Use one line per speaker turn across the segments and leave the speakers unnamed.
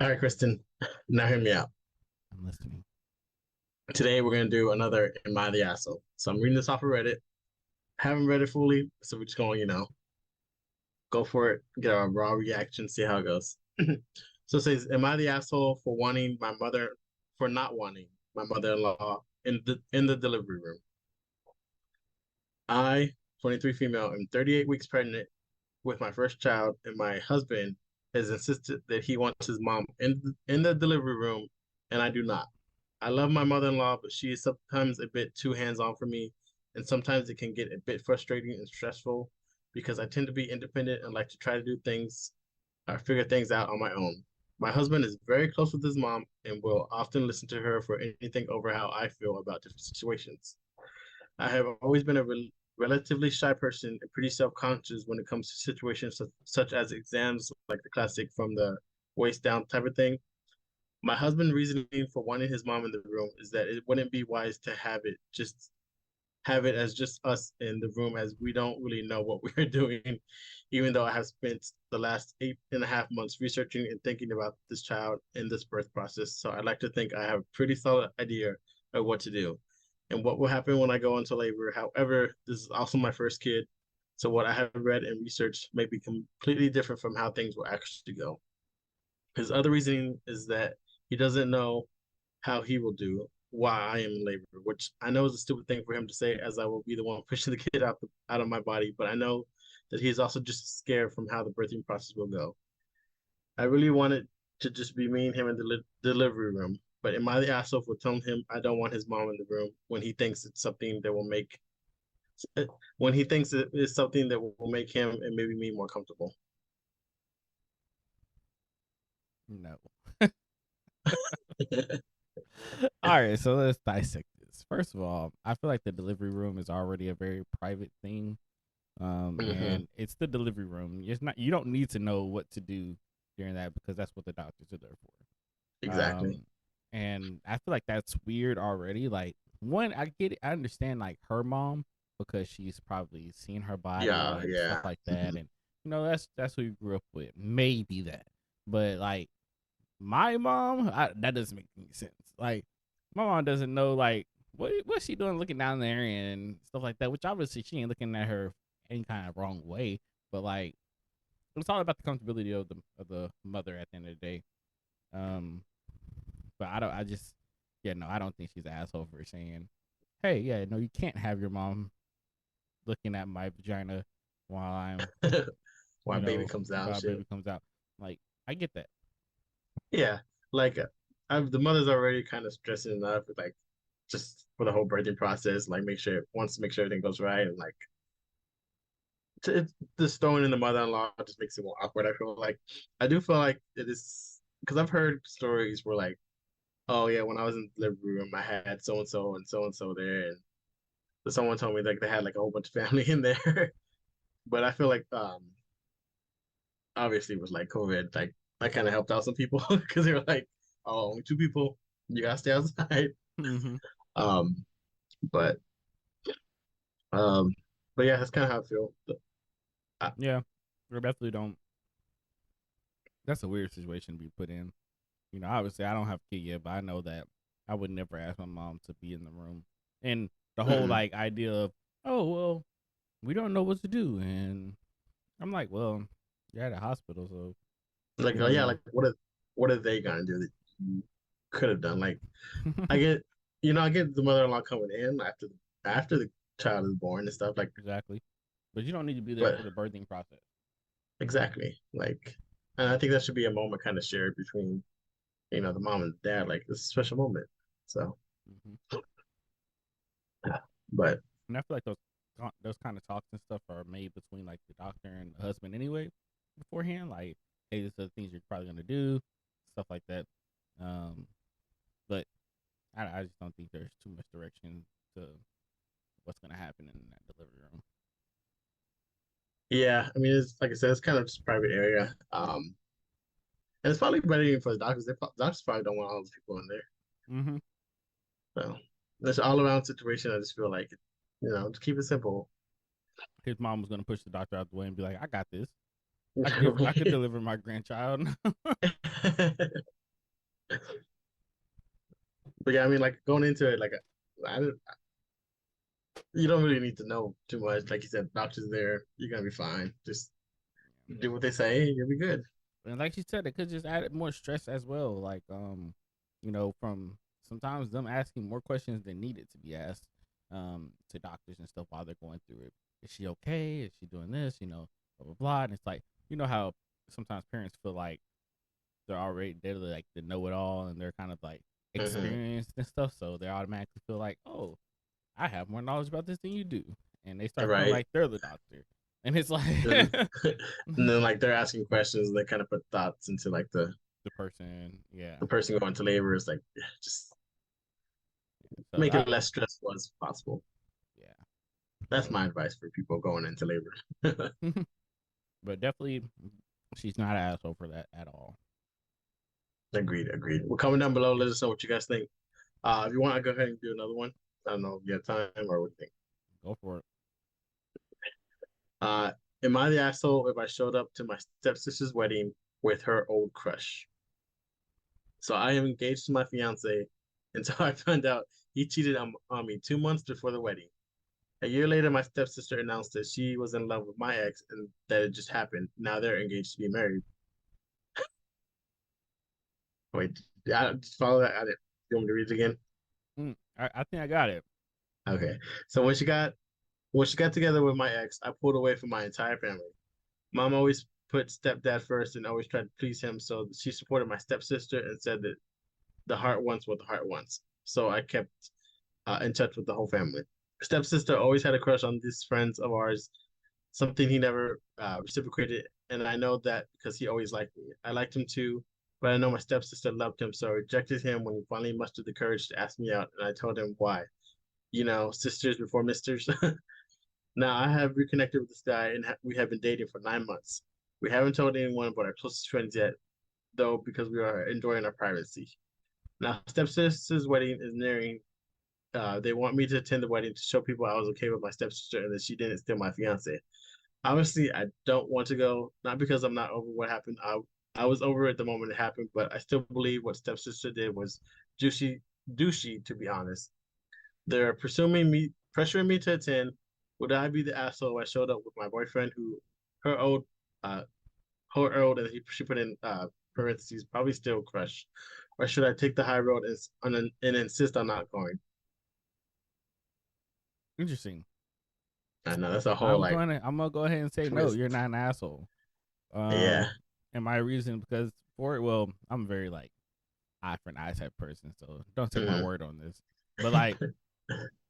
All right, Kristen. Now hear me out.
I'm listening.
Today we're gonna do another "Am I the Asshole?" So I'm reading this off of Reddit. Haven't read it fully, so we're just going, go for it, get a raw reaction, see how it goes. So it says, "Am I the asshole for not wanting my mother-in-law in the delivery room? I, 23 female, am 38 weeks pregnant with my first child, and my husband has insisted that he wants his mom in the delivery room, and I do not. I love my mother-in-law, but she is sometimes a bit too hands-on for me, and sometimes it can get a bit frustrating and stressful because I tend to be independent and like to try to do things or figure things out on my own. My husband is very close with his mom and will often listen to her for anything over how I feel about different situations. I have always been a relatively shy person and pretty self-conscious when it comes to situations such as exams, like the classic from the waist down type of thing. My husband's reasoning for wanting his mom in the room is that it wouldn't be wise to have it as just us in the room, as we don't really know what we're doing, even though I have spent the last 8.5 months researching and thinking about this child and this birth process. So I'd like to think I have a pretty solid idea of what to do and what will happen when I go into labor. However, this is also my first kid. So what I have read and researched may be completely different from how things will actually go. His other reasoning is that he doesn't know how he will do while I am in labor, which I know is a stupid thing for him to say, as I will be the one pushing the kid out of my body. But I know that he is also just scared from how the birthing process will go. I really wanted to just be me and him in the delivery room, but am I the asshole for telling him I don't want his mom in the room when he thinks it's something that will make when he thinks it is something that will make him and maybe me more comfortable?
No. All right, so let's dissect this. First of all, I feel like the delivery room is already a very private thing.
Mm-hmm.
And it's the delivery room. It's not you don't need to know what to do during that because that's what the doctors are there for.
Exactly.
And I feel like that's weird already. Like one, I get it, I understand like her mom because she's probably seen her body
Yeah,
and stuff
yeah.
like that,
Mm-hmm.
and that's who you grew up with. Maybe that, but like my mom, that doesn't make any sense. Like my mom doesn't know like what's she doing looking down there and stuff like that. Which obviously she ain't looking at her any kind of wrong way, but like it's all about the comfortability of the mother at the end of the day. Um, but I don't. I just yeah no, I don't think she's an asshole for saying, hey yeah no you can't have your mom looking at my vagina while I'm
Why baby comes out,
while
shit.
baby comes out. Like I get that.
Yeah, like the mother's already kind of stressing enough with like just for the whole birthing process. Like wants to make sure everything goes right, and like just throwing in the mother-in-law just makes it more awkward. I do feel like it is because I've heard stories where like, oh yeah, when I was in the delivery room, I had so and so there, and someone told me like they had like a whole bunch of family in there. But I feel like obviously it was like COVID, like that kind of helped out some people because they were like, oh, only two people, you gotta stay outside.
Mm-hmm.
Um, but um, but yeah, that's kind of how I feel. I,
Yeah, we definitely don't. That's a weird situation to be put in. Obviously I don't have a kid yet, but I know that I would never ask my mom to be in the room. And the whole
mm,
like idea of, oh well, we don't know what to do, and I'm like, well, you're at a hospital, so
like
you
yeah,
know,
like what are they gonna do that you could have done? Like I get, I get the mother-in-law coming in after the child is born and stuff. Like,
exactly. But you don't need to be there
but
for the birthing process.
exactly, like, and I think that should be a moment kind of shared between the mom and the dad. Like, it's a special moment. So,
Mm-hmm.
yeah. But
And I feel like those kind of talks and stuff are made between like the doctor and the husband anyway beforehand. Like, hey, these are the things you're probably gonna do, stuff like that. Um, but I just don't think there's too much direction to what's gonna happen in that delivery room.
yeah, I mean, it's like I said, it's kind of just a private area. And it's probably better even for the doctors. Doctors probably don't want all those people in there.
Mm-hmm.
So it's an all around situation. I just feel like, just keep it simple.
His mom was gonna push the doctor out the way and be like, "I got this." I could deliver my grandchild.
But yeah, I mean, like going into it, like you don't really need to know too much. Like you said, doctors there, you're gonna be fine. Just do what they say, and you'll be good.
And like you said, it could just add more stress as well. Like, from sometimes them asking more questions than needed to be asked, to doctors and stuff while they're going through it. Is she okay? Is she doing this? Blah blah blah. And it's like, how sometimes parents feel like they're like the know it all, and they're kind of like
Hmm.
experienced and stuff, so they automatically feel like, oh, I have more knowledge about this than you do, and they start feeling
Right.
like they're the doctor, and it's like
And, and then like they're asking questions, and they kind of put thoughts into like
the person, yeah.
the person going to labor is like just
So
make
that,
it less stressful as possible.
yeah.
That's
So,
my advice for people going into labor.
but definitely, she's not an asshole for that at all.
Agreed, agreed. Well, comment down below. Let us know what you guys think. If you want, I'll go ahead and do another one. I don't know if you have time or what you think.
Go for it.
Uh, am I the asshole if I showed up to my stepsister's wedding with her old crush? So I am engaged to my fiance until I found out he cheated on me 2 months before the wedding. A year later, my stepsister announced that she was in love with my ex and that it just happened. Now they're engaged to be married. Wait, just follow that. I didn't. You want me to read it again?
I think I got it.
Okay. So when she got together with my ex, I pulled away from my entire family. Mom always put stepdad first and always tried to please him, so she supported my stepsister and said that the heart wants what the heart wants. So I kept in touch with the whole family. Stepsister always had a crush on these friends of ours, something he never reciprocated, and I know that because he always liked me. I liked him too, but I know my stepsister loved him, so I rejected him when he finally mustered the courage to ask me out, and I told him why. Sisters before misters. Now I have reconnected with this guy, and we have been dating for 9 months. We haven't told anyone but our closest friends yet, though, because we are enjoying our privacy. Now, stepsister's wedding is nearing. They want me to attend the wedding to show people I was okay with my stepsister and that she didn't steal my fiance. Obviously, I don't want to go, not because I'm not over what happened. I was over it the moment it happened, but I still believe what stepsister did was douchey, douchey to be honest. They're pressuring me to attend. Would I be the asshole if I showed up with my boyfriend who her old, uh, her old, and she put in parentheses, probably still crush? Or should I take the high road and insist on not going?
Interesting.
I know that's a whole like
I'm gonna go ahead and say no.
twist.
You're not an asshole.
Yeah.
And my reason because for it, well, I'm very like eye for an eye type person, so don't take my
Hmm.
word on this. But like,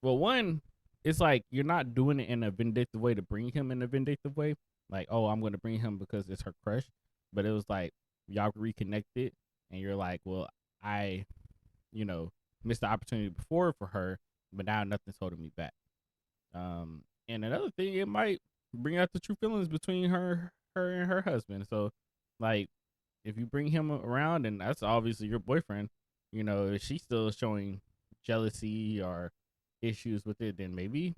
well, one, it's like you're not doing it in a vindictive way to bring him in a vindictive way. Like, oh, I'm gonna bring him because it's her crush. But it was like y'all reconnected, and you're like, well, I, you know, missed the opportunity before for her, but now nothing's holding me back. And another thing, it might bring out the true feelings between her and her husband. So, like, if you bring him around, and that's obviously your boyfriend, if she's still showing jealousy or issues with it, then maybe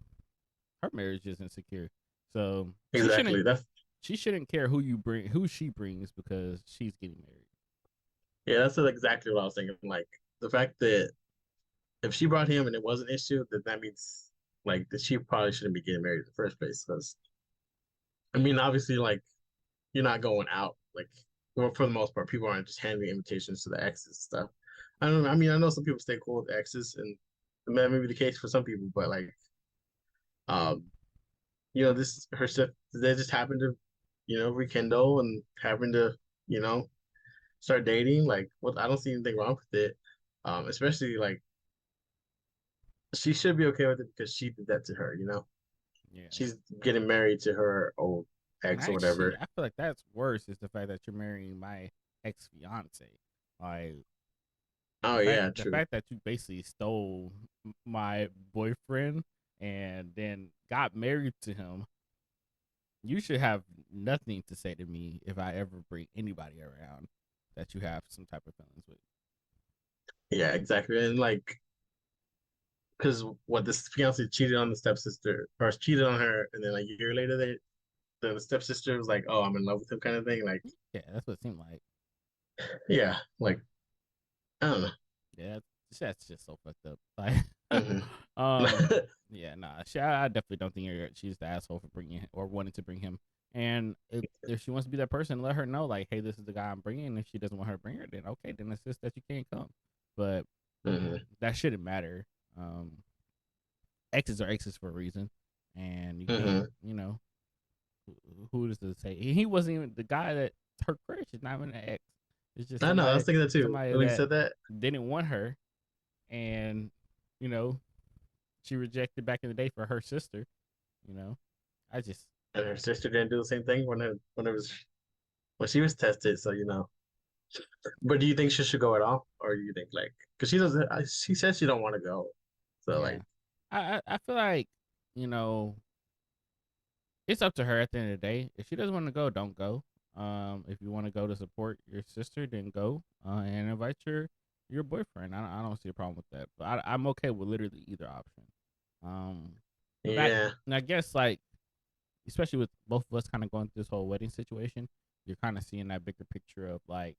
her marriage is insecure. So
Exactly.
she shouldn't care who she brings because she's getting married.
Yeah, that's exactly what I was thinking. Like the fact that if she brought him and it was an issue, then that means like that she probably shouldn't be getting married in the first place. Because I mean, obviously, like you're not going out. Like well, for the most part, people aren't just handing invitations to the exes and stuff. I don't know. I mean, I know some people stay cool with exes, and that may be the case for some people. But like, um, this her stuff. They just happen to, rekindle and happen to, you know, start dating. Like, what? I don't see anything wrong with it. Especially like she should be okay with it because she did that to her.
Yeah.
She's getting married to her old
And
ex or
actually,
whatever.
I feel like that's worse is the fact that you're marrying my ex fiance. Like
Oh
the fact
yeah,
the
true.
fact that you basically stole my boyfriend and then got married to him, you should have nothing to say to me if I ever bring anybody around that you have some type of feelings with.
Yeah, exactly. And like, because what this fiance cheated on the stepsister or cheated on her, and then a year later the stepsister was like, "Oh, I'm in love with him," kind of thing. Like,
Yeah, that's what it seemed like.
yeah, like I don't
Yeah, that's just so fucked up. Like,
know.
um, yeah, nah. I definitely don't think she's the asshole for bringing or wanting to bring him. And if she wants to be that person, let her know, like, hey, this is the guy I'm bringing. And if she doesn't want her to bring her, then okay, then it's just that you can't come. But
hmm
that shouldn't matter. Um, exes are exes for a reason, and you can't,
hmm
who does it say? He wasn't even the guy that her crush is not even an ex. It's just
I know. I was thinking that too
somebody
when he
that
said that.
didn't want her, and you know she rejected back in the day for her sister. You know, I just
And her sister didn't do the same thing when it was when she was tested. So but do you think she should go at all, or you think like because she doesn't? She says she don't want to go. So
yeah,
like,
I feel like you know it's up to her at the end of the day. If she doesn't want to go, don't go. If you want to go to support your sister, then go and invite your boyfriend. I don't see a problem with that. But I'm okay with literally either option. Um, but
yeah,
I guess like especially with both of us kind of going through this whole wedding situation, you're kind of seeing that bigger picture of like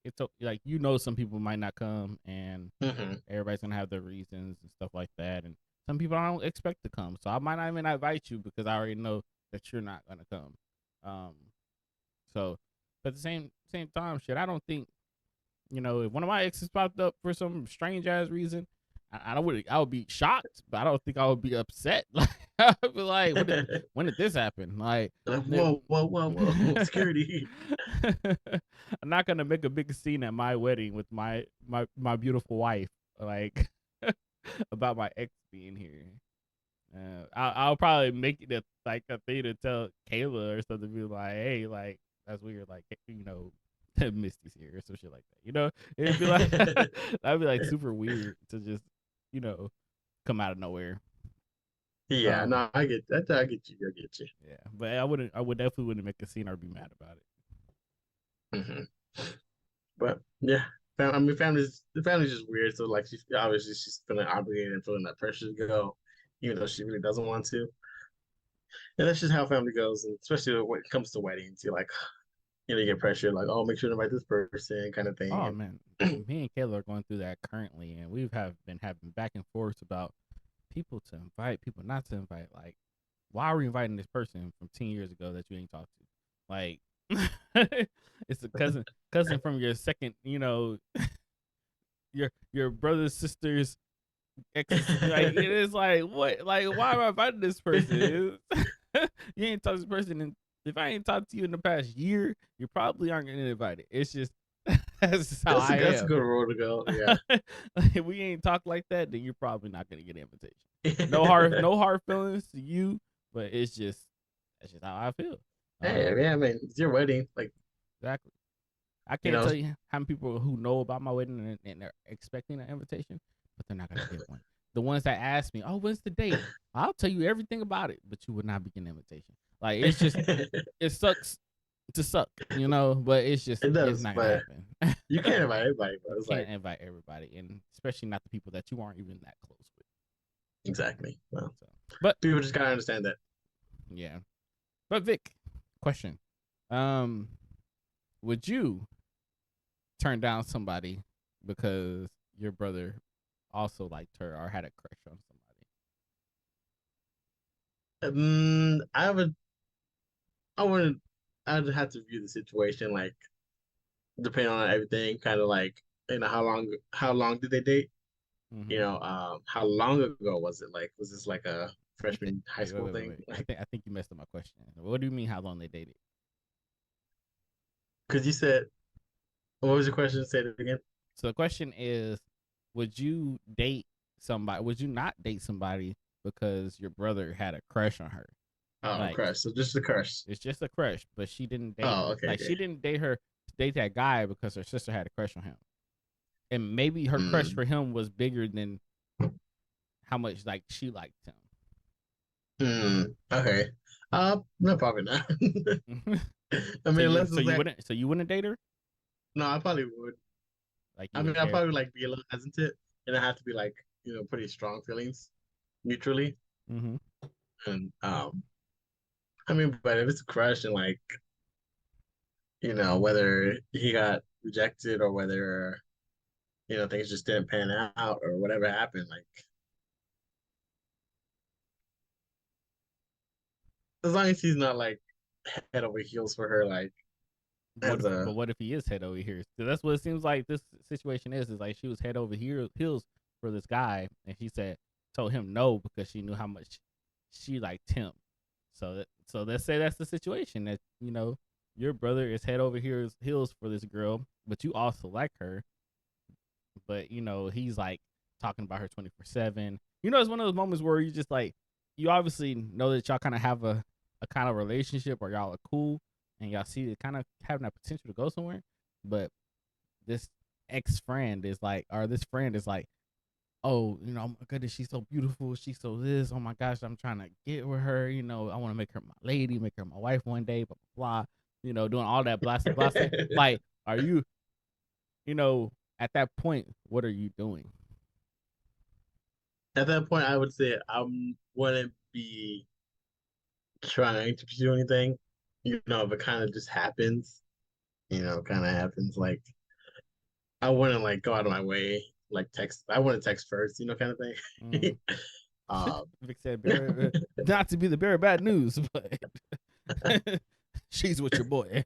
it's like some people might not come and
hmm
everybody's gonna have their reasons and stuff like that, and some people I don't expect to come, so I might not even invite you because I already know that you're not gonna come. Um, so, but at the same time, shit, I don't think if one of my exes popped up for some strange ass reason, I would be shocked, but I don't think I would be upset. Like I'd be like, when did this happen? Like,
whoa, whoa, whoa, whoa, security.
I'm not gonna make a big scene at my wedding with my beautiful wife, like about my ex being here. I'll probably make it like a thing to tell Kayla or something, be like, hey, like that's weird, like Misty's here or some shit like that. It'd be like that'd be like super weird to just you know come out of nowhere.
Yeah,
Um,
no, I get that. I get you. I get you.
yeah, but I would definitely wouldn't make a scene or be mad about it.
hmm But yeah, the family's just weird. So like, she's feeling obligated and feeling that pressure to go, even though she really doesn't want to. And that's just how family goes, and especially when it comes to weddings, you're like, you get pressure, like, oh, make sure to invite this person, kind of
Oh
thing.
man, me and Kayla are going through that currently, and we've have been having back and forth about people to invite, people not to invite. Like, why are we inviting this person from 10 years ago that you ain't talked to? Like, it's a cousin from your second, your brother's sister's exes. Like, it is like what? Like, why am I inviting this person? You ain't talked to this person, and if I ain't talked to you in the past year, you probably aren't getting invited. It's just that's just how I
That's a
am.
good road to go. Yeah.
If we ain't talk like that, then you're probably not gonna get an invitation. No hard feelings to you, but that's just how I feel.
Hey, yeah, I mean, it's your wedding. Like,
Exactly. I
you
can't
know,
tell you how many people who know about my wedding and they're expecting an invitation, but they're not gonna get one. The ones that ask me, "Oh, when's the date?" I'll tell you everything about it, but you would not be getting an invitation. Like
it
it sucks to suck, but it's
does,
not gonna
but
happen.
you can't invite everybody,
You
bro. It's like,
can't invite everybody, and especially not the people that you aren't even that close with.
exactly. Well,
So, but
people just gotta understand that.
yeah. But Vic, question: um, would you turn down somebody because your brother also liked her or had a crush on somebody?
I would, I wouldn't, I'd have to view the situation like, depending on everything, kind of like, how long did they date?
Mm-hmm.
How long ago was it? Like, was this like a freshman high
Wait, wait,
school
wait, wait,
thing?
wait. I
Like,
think I think you messed up my question. What do you mean how long they dated?
because you said, what was your question? Say it again.
So the question is, would you date somebody? Would you not date somebody because your brother had a crush on her?
Oh,
Like
crush. So just the crush.
it's just a crush, but she didn't date.
Oh, okay,
Like
okay.
she didn't date that guy because her sister had a crush on him, and maybe her crush
Mm,
for him was bigger than how much like she liked
okay. No, probably not.
him.
I
so
mean,
you
unless
so
it's
you
like,
wouldn't so you wouldn't date her?
no, I probably would.
Like you
I mean,
wouldn't
I
care?
probably like be a little hesitant, and I have to be like, pretty strong feelings, mutually,
Mm-hmm.
and I mean, but if it's a crush and like, whether he got rejected or whether, things just didn't pan out or whatever happened, like as long as he's not like head over heels for her, like as
But
a
what if he is head over heels? So that's what it seems like this situation is like she was head over heels for this guy, and she told him no because she knew how much she liked him. So let's say that's the situation that your brother is head over heels for this girl, but you also like her, but he's like talking about her 24/7. It's one of those moments where you just like you obviously know that y'all kind of have a kind of relationship or y'all are cool and y'all see it kind of having that potential to go somewhere, but this ex friend is like, or this friend is like, oh, oh my goodness, she's so beautiful, she's so this, oh my gosh, I'm trying to get with her, I want to make her my lady, make her my wife one day, blah blah blah, doing all that blah blah blah. Like, are you, at that point, what are you doing?
at that point, I would say I wouldn't be trying to pursue anything. If it kind of just happens, kind of happens. Like I wouldn't like go out of my way, like text. I wouldn't text first, kind of
Mm.
thing. um,
Vic said, not to be the bearer of bad news, but she's with your boy.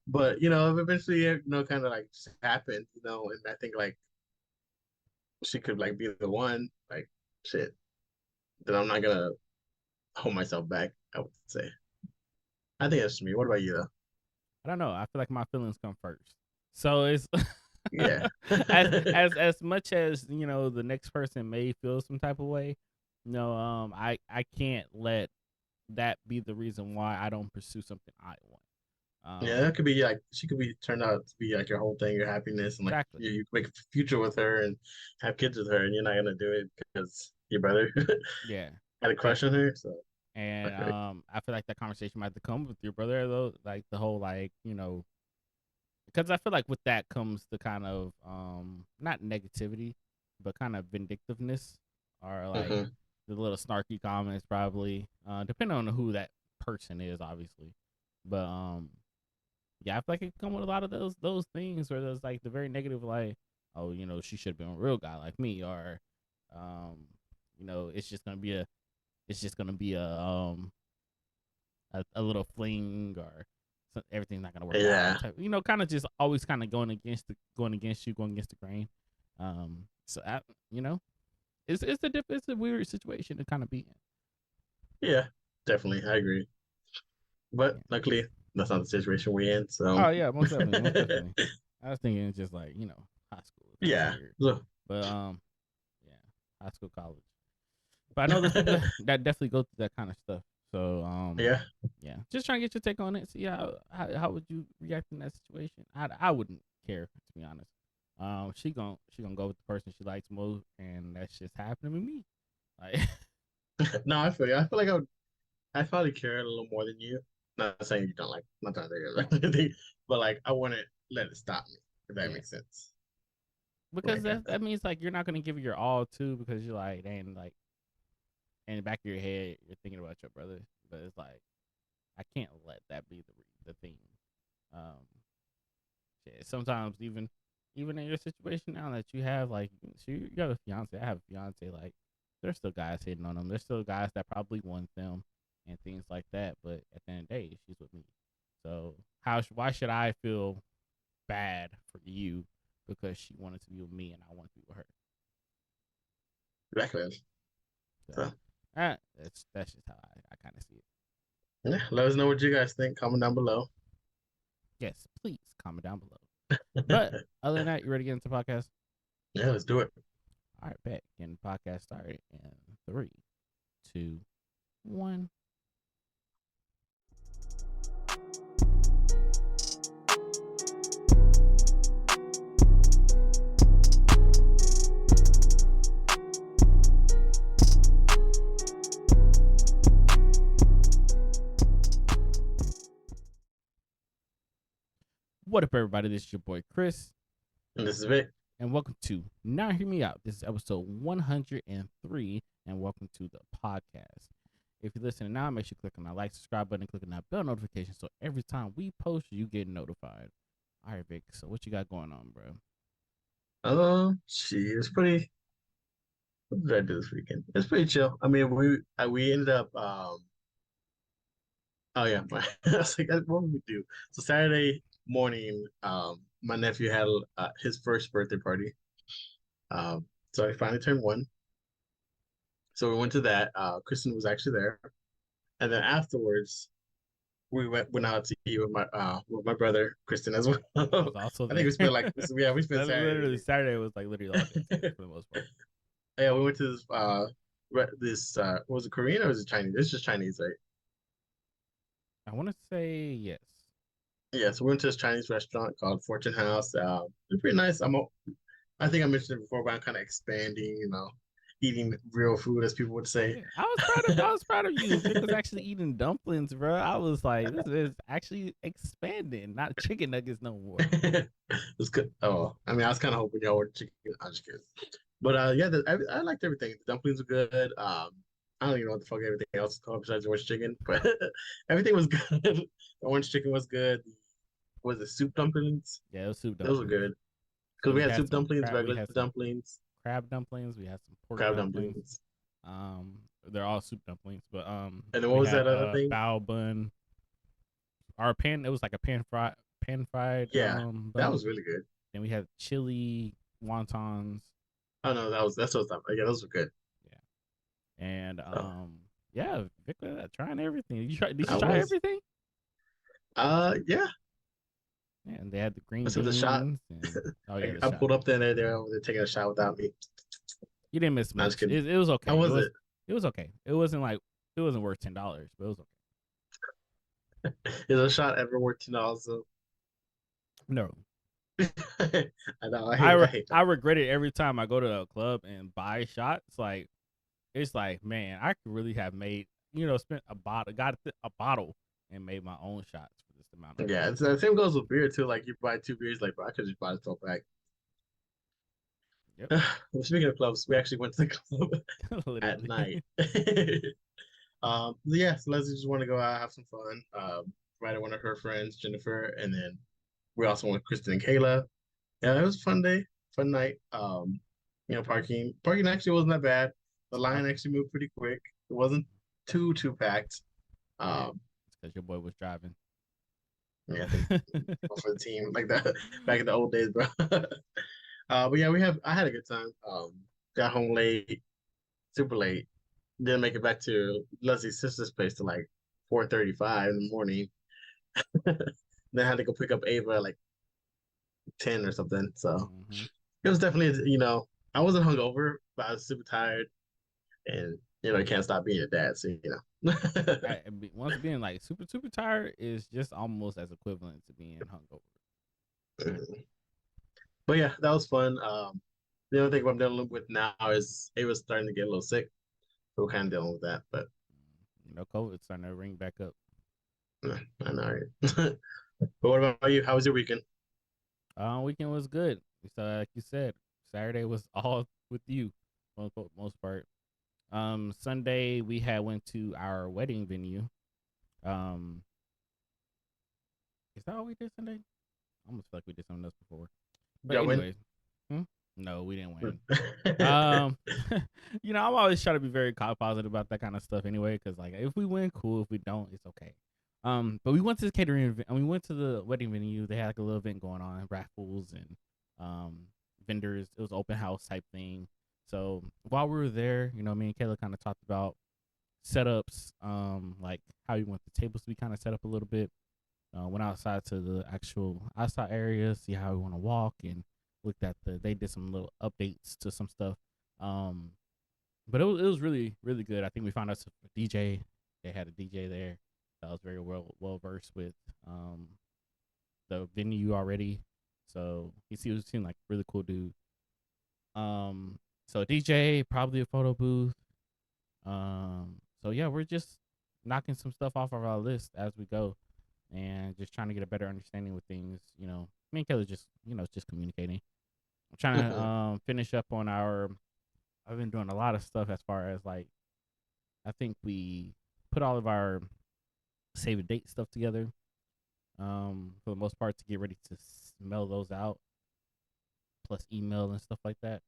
but eventually, kind of like just happened, and I think like she could like be the one, like shit. Then I'm not gonna hold myself back. I would say. I think that's me. What about you though?
I don't know. I feel like my feelings come first. So it's
Yeah.
as much as the next person may feel some type of way. I can't let that be the reason why I don't pursue something I want.
Yeah, that could be like she could be turned out to be like your whole thing, your happiness, and like
Exactly.
you make a future with her and have kids with her, and you're not gonna do it because your brother
Yeah.
had a
And,
crush on her. So
and
okay.
I feel like that conversation might have to come with your brother though, like the whole like because I feel like with that comes the kind of not negativity, but kind of vindictiveness or like
Hmm.
the little snarky comments probably, depending on who that person is, obviously. But yeah, I feel like it come with a lot of those things where there's like the very negative, like, oh, she should have been a real guy like me, or um, it's just gonna be a little fling, or everything's not gonna work out.
Yeah,
Type, kind of just always kind of going against you, going against the grain. So you know, it's a weird situation to kind of be in.
yeah, definitely, I agree. But
Yeah.
luckily, that's not the situation we're in. So
Oh yeah, most definitely, most definitely. I was thinking it's just like high school is kind of
yeah,
weird,
so
but yeah, high school, college. But I know there's people that definitely go through that kind of stuff. So
yeah,
yeah, just trying to get your take on it. See how would you react in that situation? I wouldn't care, to be honest. She gonna go with the person she likes most, and that's just happening with me. Like
no, I feel you. I feel like I probably care a little more than you. Not saying you don't like, not trying to say anything, but like I wouldn't let it stop me if that
yeah,
makes sense.
because
Like
that means like you're not gonna give it your all too, because you're like, and like in the back of your head you're thinking about your brother, but it's like I can't let that be the thing. Um, shit, sometimes even in your situation now that you have like you got a fiance, I have a fiance, like there's still guys hitting on them. There's still guys that probably want them and things like that. But at the end of the day, she's with me. So why should I feel bad for you because she wanted to be with me and I want to be with her?
exactly.
So
So
that's just how I kind of see it.
yeah, let us know what you guys think. Comment down below.
Yes, please comment down below. But other than that, you ready to get into the podcast?
Yeah, let's do it.
All right, bet. Getting the podcast started in 3, 2, 1. What up, everybody? This is your boy Chris,
And this is Vic.
and welcome to Now Hear Me Out. This is episode 103, and welcome to the podcast. If you're listening now, make sure you click on that like, subscribe button, and click on that bell notification so every time we post, you get notified. All right, Vic. So what you got going on, bro?
She is pretty. What did I do this weekend? It's pretty chill. I mean, we ended up. Oh yeah, I was like, what would we do? So Saturday morning, my nephew had his first birthday party. So he finally turned 1. So we went to that. Kristen was actually there, and then afterwards we went out to eat with my brother Kristen as well.
I was also
I think
there.
we spent we spent
That literally
Saturday.
Saturday was like literally all day for the most part.
Yeah, we went to was it Korean or was it Chinese? It's just Chinese, right?
I want to say yes.
Yeah, so we went to this Chinese restaurant called Fortune House. It's pretty nice. I think I mentioned it before, but I'm kind of expanding, eating real food, as people would say.
Yeah, I was proud of you. Vic was actually eating dumplings, bro. I was like, this is actually expanding, not chicken nuggets no more.
It's good. Oh, I mean, I was kind of hoping y'all were chicken. I'm just kidding. But yeah, I liked everything. The dumplings were good. I don't even know what the fuck everything else is called besides orange chicken, but everything was good. The orange chicken was good. Was it soup dumplings?
Yeah, it was soup
Those were
dumplings.
good
So
because we had soup dumplings,
we
regular
had some
dumplings,
crab dumplings. We had some pork
crab
dumplings.
dumplings,
They're all soup dumplings, but
and then what
we
was
had
that other thing?
bao bun. Our pan, it was like a pan fried
Yeah, that
bun.
was really good.
Then we had chili wontons.
Oh no, that's what stuff. Yeah, those were good.
Yeah, and
Oh,
yeah, Vic, trying everything. Did you
I
try
was.
everything?
Yeah.
Yeah, and they had the green
Except the shot.
beans and oh yeah, the
I
shot.
pulled up there and they're taking a shot without me.
You didn't miss
Not just
much.
kidding.
It was
How
okay.
was it?
It was okay. It wasn't worth $10, but it was okay.
Is a shot ever worth $10 though?
No,
I know. I hate
I
that.
regret it every time I go to a club and buy shots. Like it's like, man, I could really have made, spent a bottle and made my own shots for this amount of money.
Yeah, it's the same goes with beer too. Like you buy 2 beers, like bro, I could just buy a 12 pack.
Yep,
Well, speaking of clubs, we actually went to the club at
literally.
night. Yeah, so Leslie just want to go out, have some fun. Invited one of her friends, Jennifer, and then we also went with Kristen and Kayla. Yeah, it was a fun day, fun night. Parking actually wasn't that bad. The
Oh,
line actually moved pretty quick. It wasn't too packed. Um,
it's because your boy was driving.
yeah, I think for the team like that back in the old days, bro. But yeah, I had a good time. Got home late, super late. Didn't make it back to Leslie's sister's place till like 4:35 in the morning. Then had to go pick up Ava at like 10 or something. So
hmm
it was definitely, I wasn't hungover, but I was super tired, and you can't stop being a dad. So
Once being like super super tired is just almost as equivalent to being hungover.
But yeah, that was fun. The only thing I'm dealing with now is Ava's starting to get a little sick, so we're kind of dealing with that. But
COVID's starting to ring back up.
I know. Right? But what about you? How was your weekend?
Weekend was good. So like you said, Saturday was all with you, for the most part. Sunday we had went to our wedding venue. Um, is that all we did Sunday? I almost feel like we did something else before. But
Y'all win?
anyways, no, we didn't win. Um, I'm always trying to be very positive about that kind of stuff anyway, because like if we win, cool. If we don't, it's okay. But we went to the and we went to the wedding venue. They had like a little event going on, raffles and vendors. It was open house type thing. So while we were there, me and Kayla kind of talked about setups, like how you want the tables to be kind of set up a little bit. Went outside to the actual outside area, see how we want to walk, and looked at they did some little updates to some stuff. Um, but it was really really good. I think we found us a DJ. They had a DJ there that was very well versed with the venue already. So seemed like a really cool dude. So DJ, probably a photo booth. So yeah, we're just knocking some stuff off of our list as we go, and just trying to get a better understanding with things. Me and Kelly just communicating. I'm trying to finish up on our. I've been doing a lot of stuff as far as like, I think we put all of our save a date stuff together. For the most part, to get ready to mail those out, plus email and stuff like that.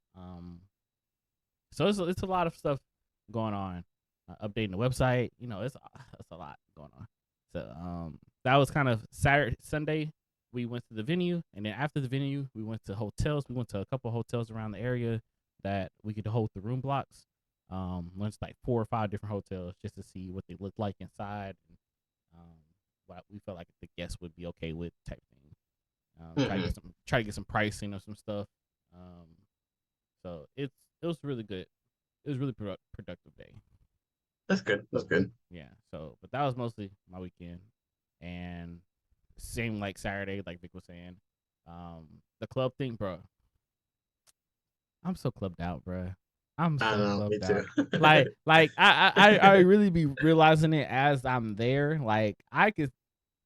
So it's a lot of stuff going on. Updating the website, it's a lot going on. So that was kind of Saturday, Sunday. We went to the venue, and then after the venue, we went to hotels. We went to a couple of hotels around the area that we could hold the room blocks. Went to like 4 or 5 different hotels just to see what they looked like inside, and what we felt like the guests would be okay with type thing. Try to get some pricing of some stuff. So it was really good. It was really productive day.
That's good. That's good.
Yeah. So, but that was mostly my weekend, and same like Saturday, like Vic was saying. The club thing, bro. I'm so clubbed out, bro. I'm
I
so
know, me
clubbed
too.
out. Like I really be realizing it as I'm there. Like I could,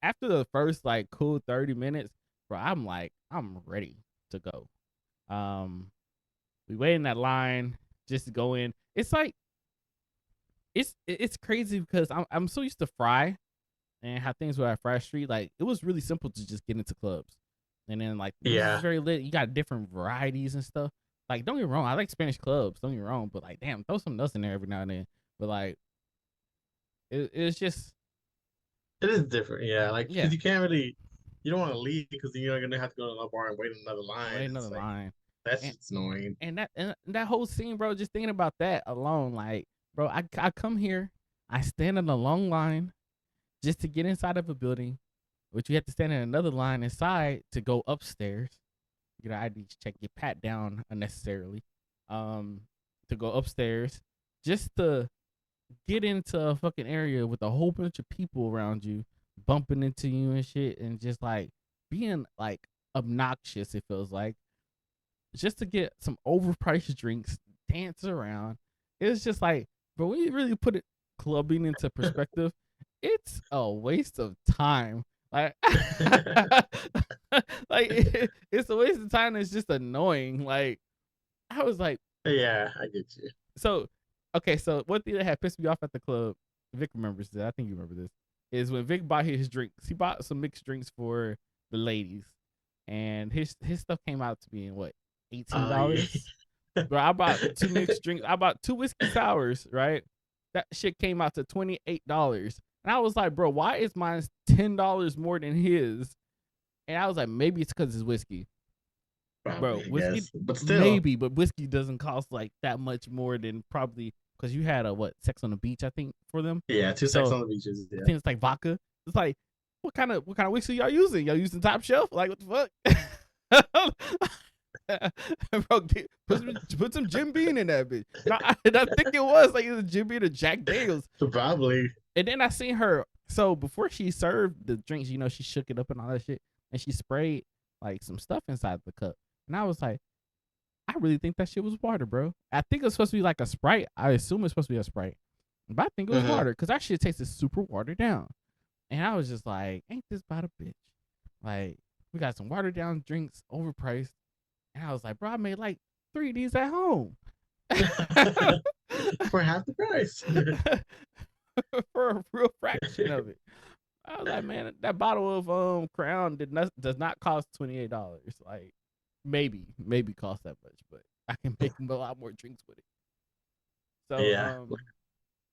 after the first like cool 30 minutes, bro, I'm like, I'm ready to go. We wait in that line just to go in. It's like it's crazy because I'm so used to Fry and how things were at Fry Street. Like it was really simple to just get into clubs, and then like the music's
Yeah,
very lit. You got different varieties and stuff. Like don't get me wrong, I like Spanish clubs. Don't get me wrong, but like damn, throw some nuts in there every now and then. But like it's just
it is different. Yeah, like
yeah,
because you can't really, you don't want to leave because you're gonna have to go to another bar and wait in another line.
wait another
It's like
line.
that's
And
just annoying.
that whole scene, bro. Just thinking about that alone, like, bro, I come here, I stand in a long line just to get inside of a building, which you have to stand in another line inside to go upstairs, get an ID check, get pat down unnecessarily, um, to go upstairs, just to get into a fucking area with a whole bunch of people around you, bumping into you and shit, and just like being like obnoxious. It feels like just to get some overpriced drinks, dance around. It's just like, but when you really put it clubbing into perspective, it's a waste of time. Like, like it's a waste of time. It's just annoying. Like, I was like,
Yeah, I get you.
so okay. So one thing that had pissed me off at the club, Vic remembers this. I think you remember this. Is when Vic bought his drinks. He bought some mixed drinks for the ladies, and his stuff came out to be in what,
Yeah.
$18. Bro, I bought 2 mixed drinks. I bought 2 whiskey sours, right? That shit came out to $28. And I was like, bro, why is mine $10 more than his? And I was like, maybe it's because it's whiskey. Bro,
Probably, I
whiskey,
guess, but still,
maybe, but whiskey doesn't cost like that much more than probably, because you had a what, Sex on the Beach, I think, for them.
yeah, two sex
So
on the beaches.
I
Yeah,
think it's like vodka. It's like, what kind of whiskey y'all using? Y'all using Top Shelf? Like what the fuck? Bro, put some Jim Beam in that bitch. And I think it was like it was Jim Beam or Jack Daniels.
probably.
And then I seen her. So before she served the drinks, she shook it up and all that shit, and she sprayed like some stuff inside the cup. And I was like, I really think that shit was water, bro. I think it was supposed to be like a Sprite. I assume it's supposed to be a Sprite, but I think it was water because that shit tasted super watered down. And I was just like, ain't this about a bitch? Like, we got some watered down drinks, overpriced. And I was like, bro, I made like 3 of these at home.
For half the price.
For a real fraction of it. I was like, man, that bottle of Crown does not cost $28. Like, maybe cost that much, but I can make a lot more drinks with it. So
Yeah,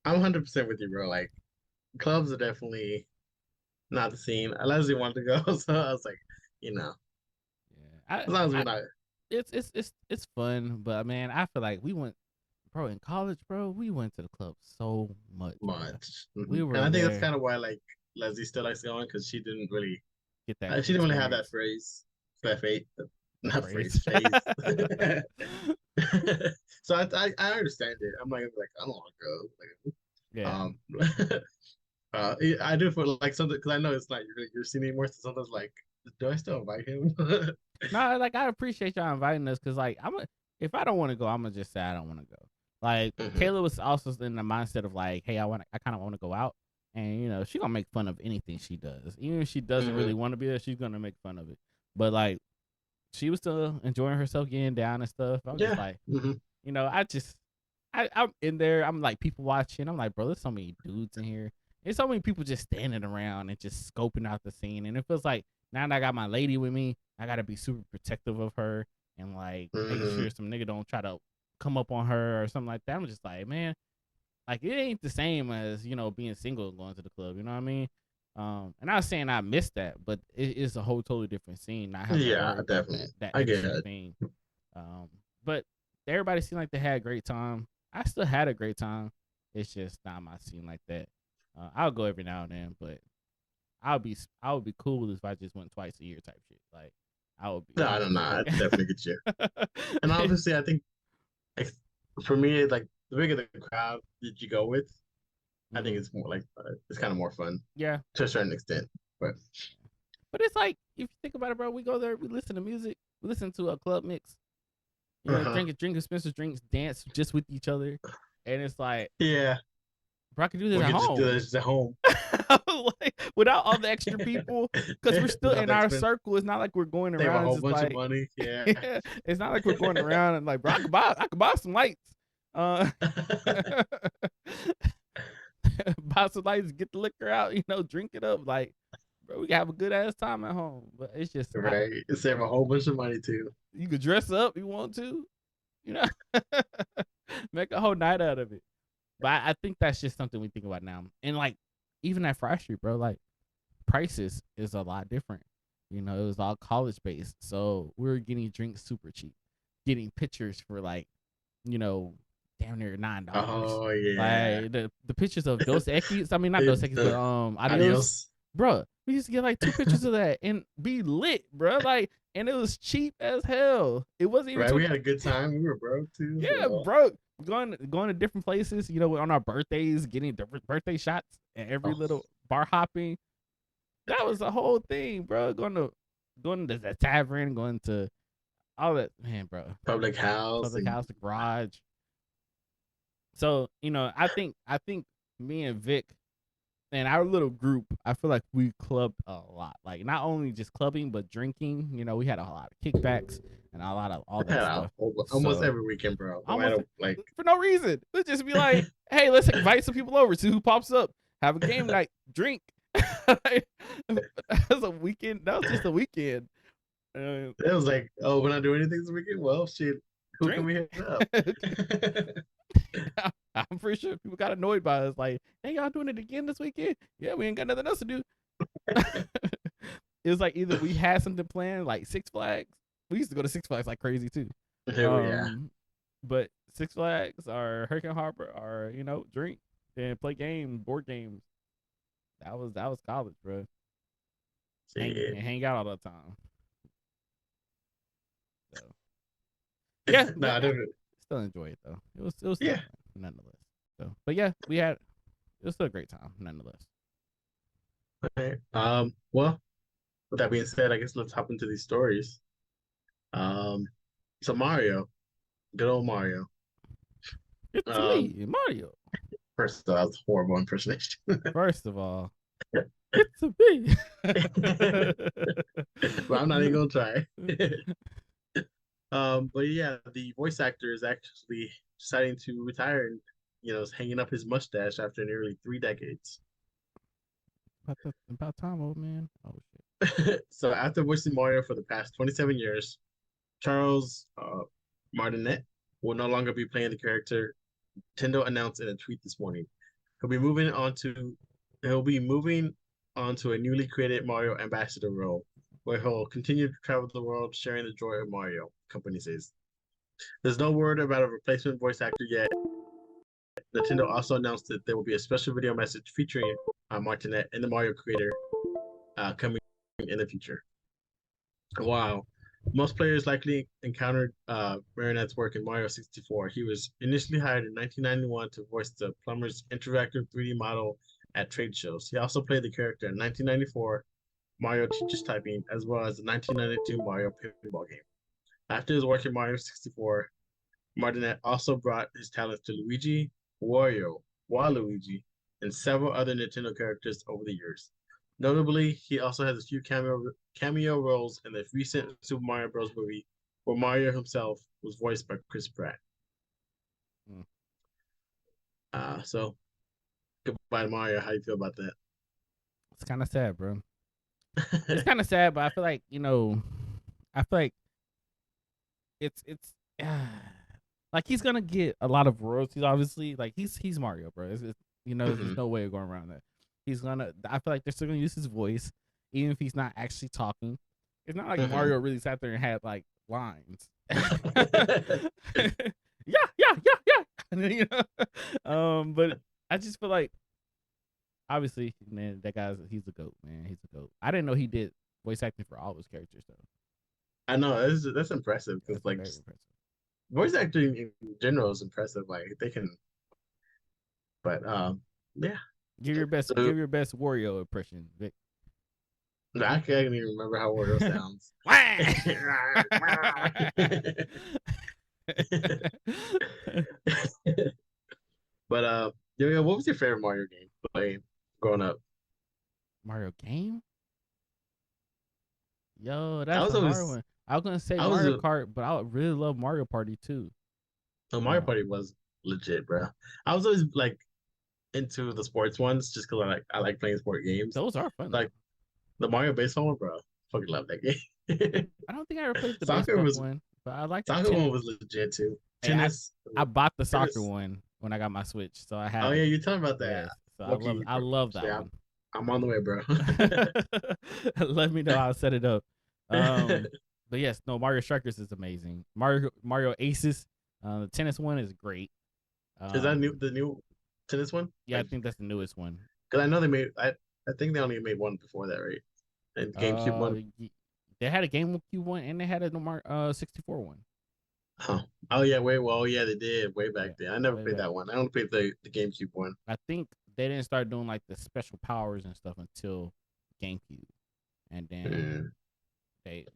I'm 100% with you, bro. Like, clubs are definitely not the scene. Leslie wanted to go, so I was like, you know,
yeah,
as long as we're
I
not
it's fun, but man, I feel like we went, bro, in college, bro. We went to the club so much, bro.
much.
We
And
were
I think that's
there,
kind of why like Leslie still likes going because
get that
she didn't really have that
experience,
phrase, that fate,
that
not
phrase.
phrase, phase. So I understand it. I'm like I don't want to go.
Yeah.
I do for like something because I know it's not your scene anymore. So sometimes like, do I still invite him?
No, like I appreciate y'all inviting us because like if I don't want to go, I'm gonna just say I don't want to go. Like
Hmm.
Kayla was also in the mindset of like, hey, I kind of want to go out, and she gonna make fun of anything she does, even if she doesn't
Hmm.
really want to be there, she's gonna make fun of it. But like she was still enjoying herself getting down and stuff. I'm just
Yeah.
like,
Hmm.
I just I'm in there. I'm like people watching. I'm like, bro, there's so many dudes in here. There's so many people just standing around and just scoping out the scene. And it feels like now that I got my lady with me, I gotta be super protective of her and like making
Hmm.
sure some nigga don't try to come up on her or something like that. I'm just like, man, like it ain't the same as being single and going to the club. You know what I mean? And I was saying I missed that, but it's a whole totally different scene. Not having to
Yeah,
worry about that
definitely.
that
I get
extra
it.
thing. But everybody seemed like they had a great time. I still had a great time. It's just not my scene like that. I'll go every now and then, but I would be cool if I just went twice a year type shit. Like I would be
No, I don't know. I definitely get you. And
like,
obviously, I think like, for me, like the bigger the crowd that you go with, I think
mm,
it's more like it's kind of more fun
yeah.
to a certain extent. But
But it's like if you think about it, bro, we go there, we listen to music, we listen to a club mix,
uh-huh.
drink Spencer's drinks, dance just with each other, and it's like,
Yeah,
bro, I could do this
we
at
could just do
home.
this at home.
Like without all the extra people, because we're still
Without
in
the
our
expense,
circle. It's not like we're going
save a
around and
whole
just
bunch of
like,
money. Yeah.
yeah, it's not like we're going around and like, bro, I could buy some lights. Uh, buy some lights, get the liquor out, drink it up. Like, bro, we can have a good ass time at home. But it's just,
Right. Save a whole bunch of money too.
you could dress up you want to, you know, make a whole night out of it. But I think that's just something we think about now. And like, even at Fry Street, bro, like prices is a lot different. It was all college based, so we were getting drinks super cheap, getting pictures for like, you know, damn near $9.
Oh yeah.
Like the pictures of Dos Equis, I mean not Dos
It,
Equis, but Adios,
adios.
bro. We used to get like two pictures of that and be lit, bro. Like, and it was cheap as hell. It wasn't even
Right. We
too,
had a good time. We were broke too.
yeah,
So
bro. Going to different places, on our birthdays, getting different birthday shots and every
oh,
little bar hopping. That was the whole thing, bro. Going to the tavern, going to all that, man, bro.
public house
Public
and
house, the garage. So I think me and Vic and our little group, I feel like we clubbed a lot. Like not only just clubbing, but drinking. We had a lot of kickbacks and a lot of all
had
that stuff.
almost
So
every weekend, bro. No
almost
matter like
for no reason. Let's just be like, hey, let's invite some people over, see who pops up, have a game night, drink. That was a weekend. That was just a weekend.
it was like, oh, we're not doing anything this weekend. Well, shit, who can
Drink.
we hit up?
I'm pretty sure people got annoyed by us. Like, hey, y'all doing it again this weekend? Yeah, we ain't got nothing else to do. It was like either we had something planned, like Six Flags. We used to go to Six Flags like crazy too.
Hell yeah.
But Six Flags or Hurricane Harbor or drink and play board games. That was college, bro.
Shit.
Hang out all the time. So yeah,
No,
but
I
I
didn't.
still enjoy it though. It was still
Yeah.
fun, nonetheless. So, but yeah, it was still a great time nonetheless.
Okay. Well, with that being said, I guess let's hop into these stories. Um, so Mario, good old Mario.
It's
Um,
me, Mario.
first of all, that was a horrible impersonation.
First of all, it's a me.
But I'm not even gonna try. But yeah, the voice actor is actually deciding to retire and is hanging up his mustache after nearly 3 decades.
About time, old man. Oh shit.
So after voicing Mario for the past 27 years, Charles Martinet will no longer be playing the character. Nintendo announced in a tweet this morning. He'll be moving on to he'll be moving on to a newly created Mario ambassador role, where he'll continue to travel the world sharing the joy of Mario, company says. There's no word about a replacement voice actor yet. Nintendo also announced that there will be a special video message featuring Martinet and the Mario creator coming in the future. Wow. Most players likely encountered Marinette's work in Mario 64. He was initially hired in 1991 to voice the plumber's interactive 3D model at trade shows. He also played the character in 1994 Mario Teaches Typing, as well as the 1992 Mario Pinball game. After his work in Mario 64, Martinet also brought his talents to Luigi, Wario, Waluigi, and several other Nintendo characters over the years. Notably, he also has a few cameo roles in the recent Super Mario Bros. Movie, where Mario himself was voiced by Chris Pratt.
Mm.
So goodbye to Mario. How you feel about
It's kind of sad, bro. It's
that?
kind of sad, but I feel like I feel like it's like he's gonna get a lot of royalties. Obviously, like he's Mario, bro. There's
Hmm.
no way of going around that. He's gonna. I feel like they're still gonna use his voice, even if he's not actually talking. It's not like
Hmm.
Mario really sat there and had like lines. Yeah, yeah, yeah, yeah. But I just feel like obviously, man, he's a goat, man. He's a goat. I didn't know he did voice acting for all his characters though.
I know that's impressive because
That's
like
very
just
impressive.
voice acting in general is impressive. Like they can, but yeah. So
Give your best Wario impression, Vic.
I can't even remember how Wario sounds. But yeah, what was your favorite Mario game playing growing up?
Mario game? Yo,
I
that's
was
a hard
always
one. I was gonna say
I was
Mario Kart, but I would really love Mario Party too.
Mario
Uh,
Party was legit, bro. I was always like into the sports ones just because I like playing sport games.
those are fun though.
Like the Mario baseball one, bro. Fucking love that game.
I don't think I ever played the
Soccer
baseball
was
one, but I like the
Soccer one
tennis.
was legit too.
Hey,
Tennis,
I bought the soccer
tennis.
one when I got my Switch, so I
Oh
have
yeah,
it.
you tell me about that.
Yes, so
Lucky,
I
bro.
love that
Yeah,
one.
I'm on the way, bro.
Let me know how to set it up. But yes, no, Mario Strikers is amazing. Mario Aces, the tennis one is great.
Is that
Um,
the new tennis one?
yeah, I
Like,
think that's the newest one.
because I know I think they only made one before that, right? And GameCube one.
They had a GameCube one and they had a 64 one.
Oh, oh yeah, wait, well, yeah, they did way back
Yeah,
then. I never
way
played
back.
that one. I only played the GameCube one.
I think they didn't start doing like the special powers and stuff until GameCube, and
Mm.
then they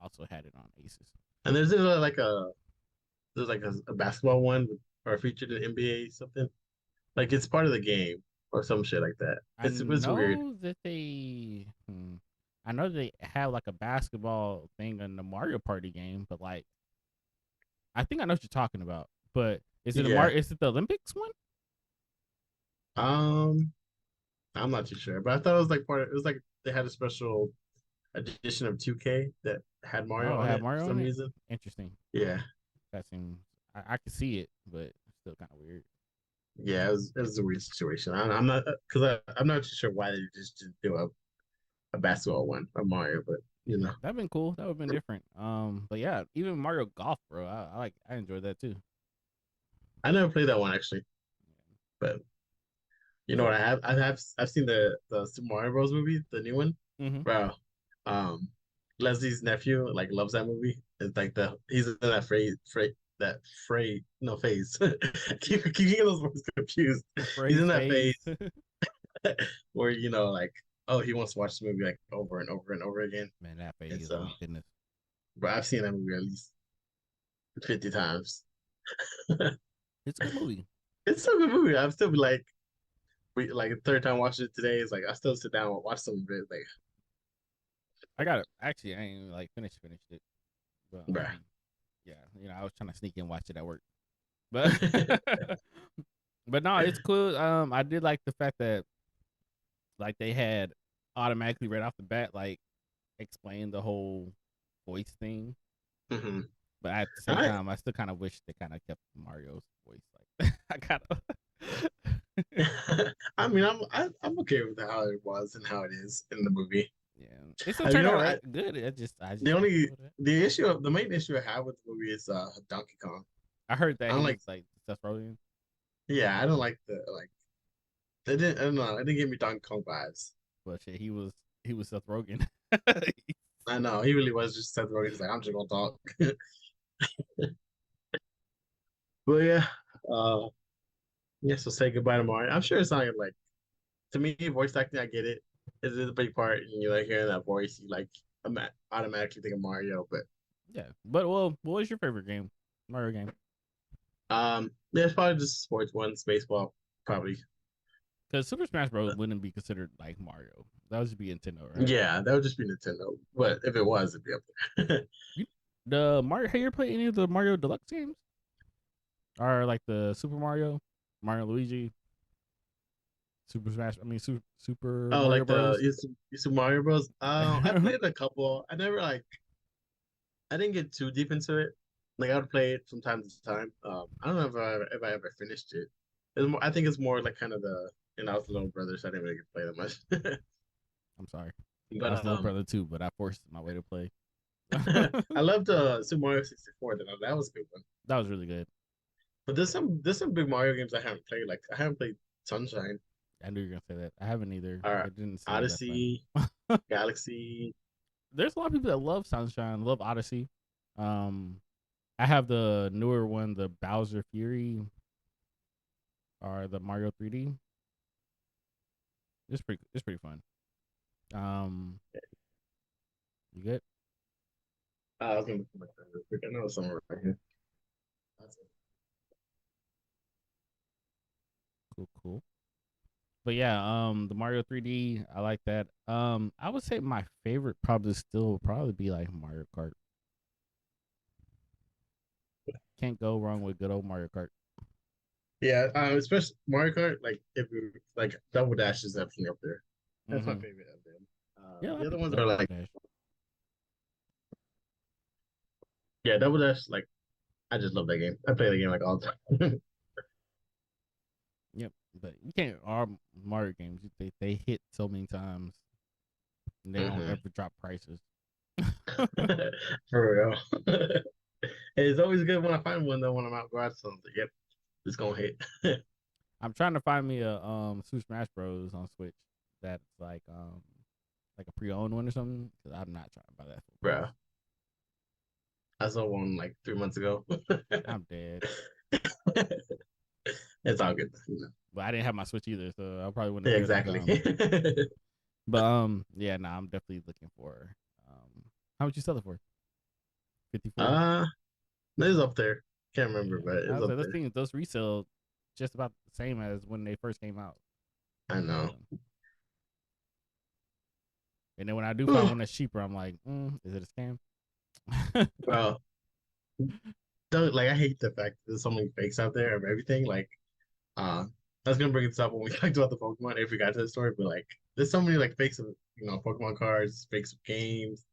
also had it on Aces.
And there's like a basketball one or featured in NBA something. Like it's part of the game or some shit like that.
I
It's weird.
know that I know they have like a basketball thing in the Mario Party game, but like I think I know what you're talking about. But is it a
Yeah.
Is it the Olympics one?
Um, I'm not too sure, but I thought it was like part of it was like they had a special edition of 2K that had Mario
Oh,
on
have
it for
Mario on
some
it?
reason.
Interesting.
Yeah.
That seems I can see it, but it's still kind of weird.
Yeah, it was a weird situation. I'm not because I'm not too sure why they just didn't do a basketball one of Mario, but you
Yeah,
know,
that'd been cool. That would have been different. But yeah, even Mario Golf, bro. I enjoyed that too.
I never played that one actually, but you know
So,
what I've seen the Super Mario Bros. Movie, the new one,
mm-hmm.
bro. Um, Leslie's nephew like loves that movie. It's like he's in that phrase no phase. keep getting those words confused. He's
Phrase
in that
phase.
phase where like oh he wants to watch the movie like over and over and over again.
Man, that
And
phase. Oh
so,
my goodness.
but I've seen that movie at least 50 times.
It's a good movie.
It's a good movie. I'm still like we like third time watching it today. It's like I still sit down and watch some of it. Like,
I got it. Actually, I ain't even, like finished it. But
bruh.
yeah, I was trying to sneak in and watch it at work. But but no, it's cool. I did like the fact that like they had automatically right off the bat like explained the whole voice thing.
Hmm.
But at the same
I
time, I still kind of wish they kind of kept Mario's voice. Like I kind of.
I mean I'm okay with how it was and how it is in the movie.
Yeah, it still
You
turned
know
out
what?
right good. I
The
just can't
only
go with that.
the main issue I have with the movie is Donkey Kong.
I heard
I
that he
don't like
looks like Seth Rogen.
yeah, I don't like the like they didn't I don't know, it didn't give me Donkey Kong vibes.
But shit, he was Seth Rogen.
I know he really was just Seth Rogen. He's like, I'm just gonna talk. But yeah, uh, yeah. So say goodbye to Mario. I'm sure it's not like to me, voice acting. I get it. It is a big part, and you like hearing that voice. You like automatically think of Mario. But
Yeah, but well, what was your favorite game? Mario game?
yeah, it's probably just sports ones, baseball, probably.
Because Super Smash Bros. Wouldn't be considered like Mario. That would just be Nintendo, right?
Yeah, that would just be Nintendo. But if it was, it'd be up there.
You, the Mario. Have you ever played any of the Mario Deluxe games? Or like the Super Mario? Mario Luigi, Super Smash. I mean, Super
Oh,
Mario
like the
Bros.
Super Mario Bros. I played a couple. I never like. I didn't get too deep into it. Like I would play it from time to time. I don't know if I ever finished it. It's more, I think it's more like kind of the I was a little brother, so I didn't really get to play that much.
I'm sorry. I was
But
a little brother too, but I forced my way to play.
I loved Super Mario 64. That was a good one.
That was really good.
But there's some big Mario games I haven't played. Like I haven't played Sunshine
I knew you were gonna say that. I haven't either.
or
It didn't seem that fun.
Odyssey, Galaxy.
There's a lot of people that love Sunshine, love Odyssey. Um, I have the newer one, the Bowser Fury, or the Mario 3D. It's pretty fun. Um, you good?
I was gonna look for my friend real quick. I know it's somewhere right here. That's it.
Cool, cool. But yeah, the Mario 3D, I like that. I would say my favorite probably still would probably be like Mario Kart. Can't go wrong with good old Mario Kart.
Yeah, especially Mario Kart. Like if you like Double Dash is definitely up there. That's my
Mm-hmm.
favorite of them.
Yeah, a lot
The
of
other
people
ones
love
are
Double
like
Dash.
yeah, Double Dash. Like I just love that game. I play the game like all the time.
Yep, but you can't. Our Mario games, they hit so many times, and they don't
hmm
ever drop prices.
For real. It's always good when I find one though when I'm out garage something. Yep, it's gonna hit.
I'm trying to find me a Super Smash Bros on Switch that's like a pre-owned one or something. Cause I'm not trying to buy that full price.
Bro, I saw one like 3 months ago.
I'm dead.
It's all good. You know.
But I didn't have my Switch either, so I probably wouldn't
Yeah,
have cared to
exactly.
come. But yeah, nah, I'm definitely looking for. How much you sell it for? 54.
uh, it's up there. Can't remember,
Yeah,
but
I
it's
was
up
like, those
there.
things, those resell just about the same as when they first came out.
I know.
So, and then when I do find one that's cheaper, I'm like, is it a scam?
Well, don't like I hate the fact that there's so many fakes out there of everything. Like, I was gonna bring this up when we talked about the Pokemon if we got to the story, but like, there's so many like fakes of Pokemon cards, fakes of games,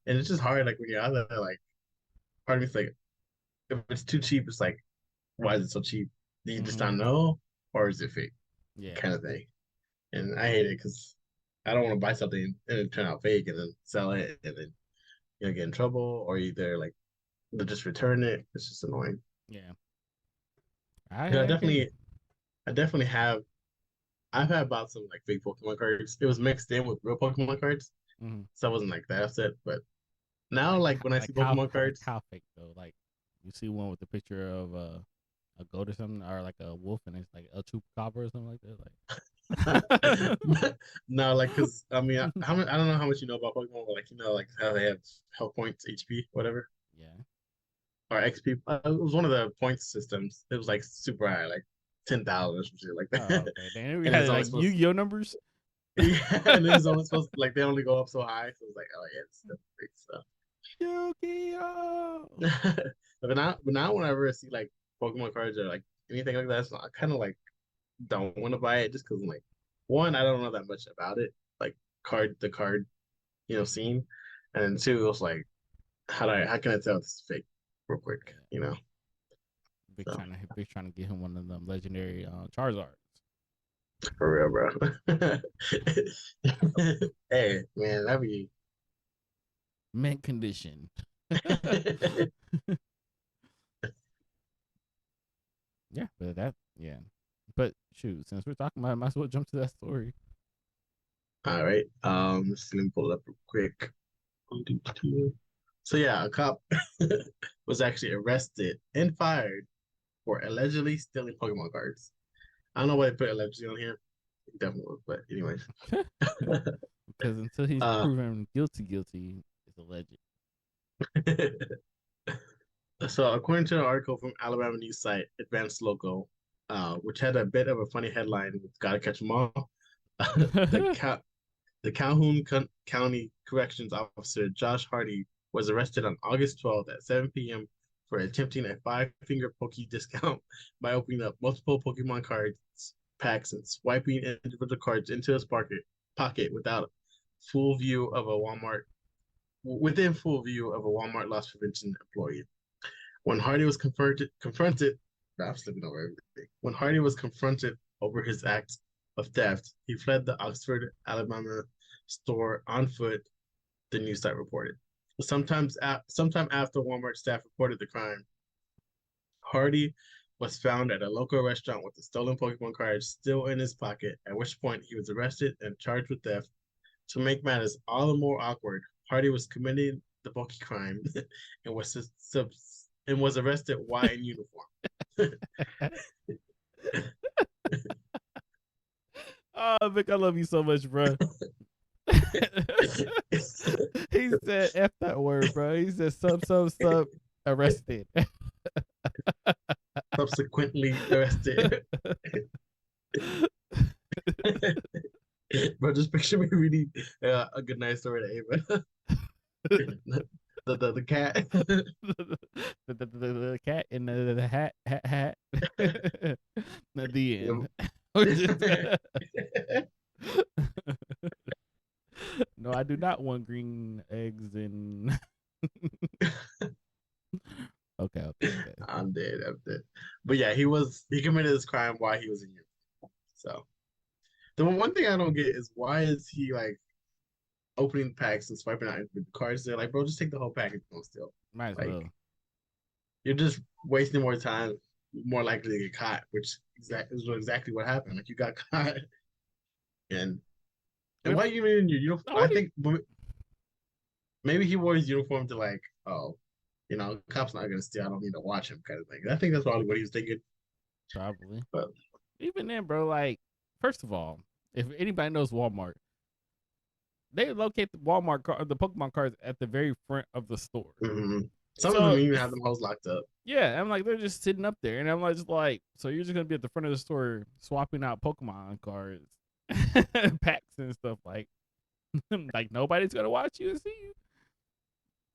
and it's just hard. Like when you're out there, like, part of me's like, if it's too cheap, it's like, why is it so cheap? Do you just
Mm-hmm.
not know, or is it fake?
Yeah,
Kind of thing. And I hate it because I don't want to buy something and it turn out fake and then sell it and then get in trouble or either like they'll just return it. It's just annoying.
yeah.
And
I hear you.
I definitely have. I've had bought some like fake Pokemon cards. It was mixed in with real Pokemon cards,
Mm-hmm.
so I wasn't like that upset. But now, like when I see Pokemon
Like
cards,
how fake though? Like you see one with a picture of a goat or something, or like a wolf, and it's like a chupacabra or something like that.
no, like because I mean, I don't know how much you know about Pokemon, but like like how they have health points, HP, whatever,
Yeah.
or XP. It was one of the points systems. It was like super high, like 10,000 or some shit like
Oh,
that.
okay. Then we
And it's
had
only
like
supposed
Yu-Gi-Oh numbers.
yeah, and it's only supposed to, like they only go up so high. So it's like, oh yeah, it's the big stuff.
Yu-Gi-Oh.
But now whenever I see like Pokemon cards or like anything like that, so I kind of like don't want to buy it just because I'm like, one, I don't know that much about it, like the card, scene, and then two, it's like, how can I tell this is fake real quick,
Yeah.
you know? So
Big trying to get him one of them legendary Charizards.
for real, bro. Hey, man, that'd be.
Mint condition. Yeah, but yeah. But shoot, since we're talking about it, might as well jump to that story.
All right. Let me pull it up real quick. So yeah, a cop was actually arrested and fired for allegedly stealing Pokemon cards. I don't know why they put allegedly on here. It definitely was, but anyways.
Because until he's
uh,
proven guilty, it's alleged.
so according to an article from Alabama news site Advanced Local, which had a bit of a funny headline with "Gotta catch 'em all," the the County Corrections Officer Josh Hardy was arrested on August 12th at 7 p.m. for attempting a 5-finger Poke discount by opening up multiple Pokemon cards packs and swiping individual cards into his pocket within full view of a Walmart loss prevention employee. When Hardy was confronted, I'm slipping over everything. When Hardy was confronted over his act of theft, he fled the Oxford, Alabama store on foot, the news site reported. Sometime after Walmart staff reported the crime, Hardy was found at a local restaurant with the stolen Pokemon cards still in his pocket, at which point he was arrested and charged with theft. To make matters all the more awkward, Hardy was committing the Poke crime and was arrested while in uniform.
Oh, Vic, I love you so much, bro. He said F that word, bro. He said sub arrested.
Subsequently arrested. Bro, just picture me reading a good night story to Ava. The cat.
The cat in the hat. At the end. No, I do not want green eggs and. Okay.
I'm dead. But yeah, he committed this crime while he was in uniform. So the one thing I don't get is why is he like opening packs and swiping out the cards? They're like, bro, just take the whole package and don't steal.
Might as
like,
well.
You're just wasting more time, more likely to get caught, which is exactly what happened. Like you got caught, and why are you in your uniform? I think maybe he wore his uniform to like, oh, cops not gonna steal. I don't need to watch him, kind of thing. I think that's probably what he was thinking.
Probably.
But
even then, bro, like, first of all, if anybody knows Walmart, they locate the the Pokemon cards at the very front of the store.
Mm-hmm. Some of them even have them hoes locked up.
Yeah, I'm like, they're just sitting up there, and I'm like, so you're just gonna be at the front of the store swapping out Pokemon cards, packs and stuff, like nobody's gonna watch you and see you.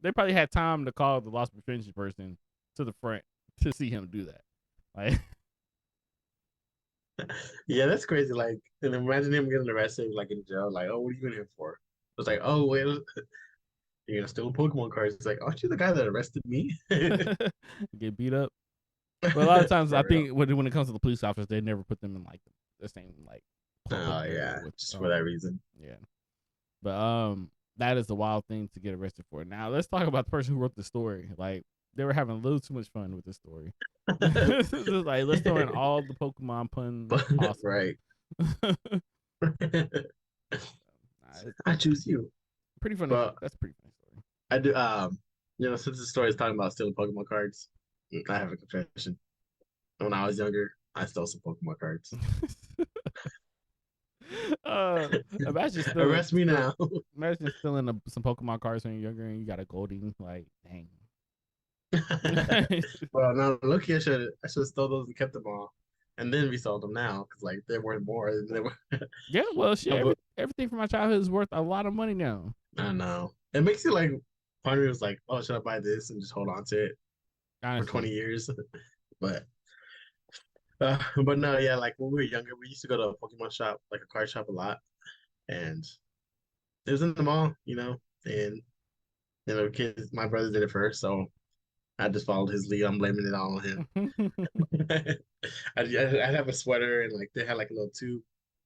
They probably had time to call the loss prevention person to the front to see him do that. Like,
yeah, that's crazy. Like, and imagine him getting arrested, like in jail. Like, oh, what are you in here for? It's like, oh, wait, you're gonna steal Pokemon cards. It's like, aren't you the guy that arrested me?
Get beat up. But a lot of times, I think when it comes to the police officers, they never put them in like the same like.
Oh yeah, just for that reason.
Yeah, but that is the wild thing to get arrested for. Now let's talk about the person who wrote the story. Like, they were having a little too much fun with the story. Just like, let's throw in all the Pokemon puns. Awesome.
Right. I choose you.
Pretty funny. That's a pretty funny story.
I do. Since the story is talking about stealing Pokemon cards, I have a confession. When I was younger, I stole some Pokemon cards.
Imagine
arrest me now.
Imagine stealing some Pokemon cards when you're younger and you got a Golding. Like, dang.
Well, no, look, I should have stole those and kept them all, and then resold them now because like they're worth more than they were.
Yeah, well, shit, everything from my childhood is worth a lot of money now.
I know. It makes you like, part of me was like, oh, should I buy this and just hold on to it for 20 years? But no, yeah, like when we were younger, we used to go to a Pokemon shop, like a card shop, a lot, and it was in the mall, and kids, my brother did it first, so I just followed his lead. I'm blaming it all on him. I'd have a sweater and like they had like a little tube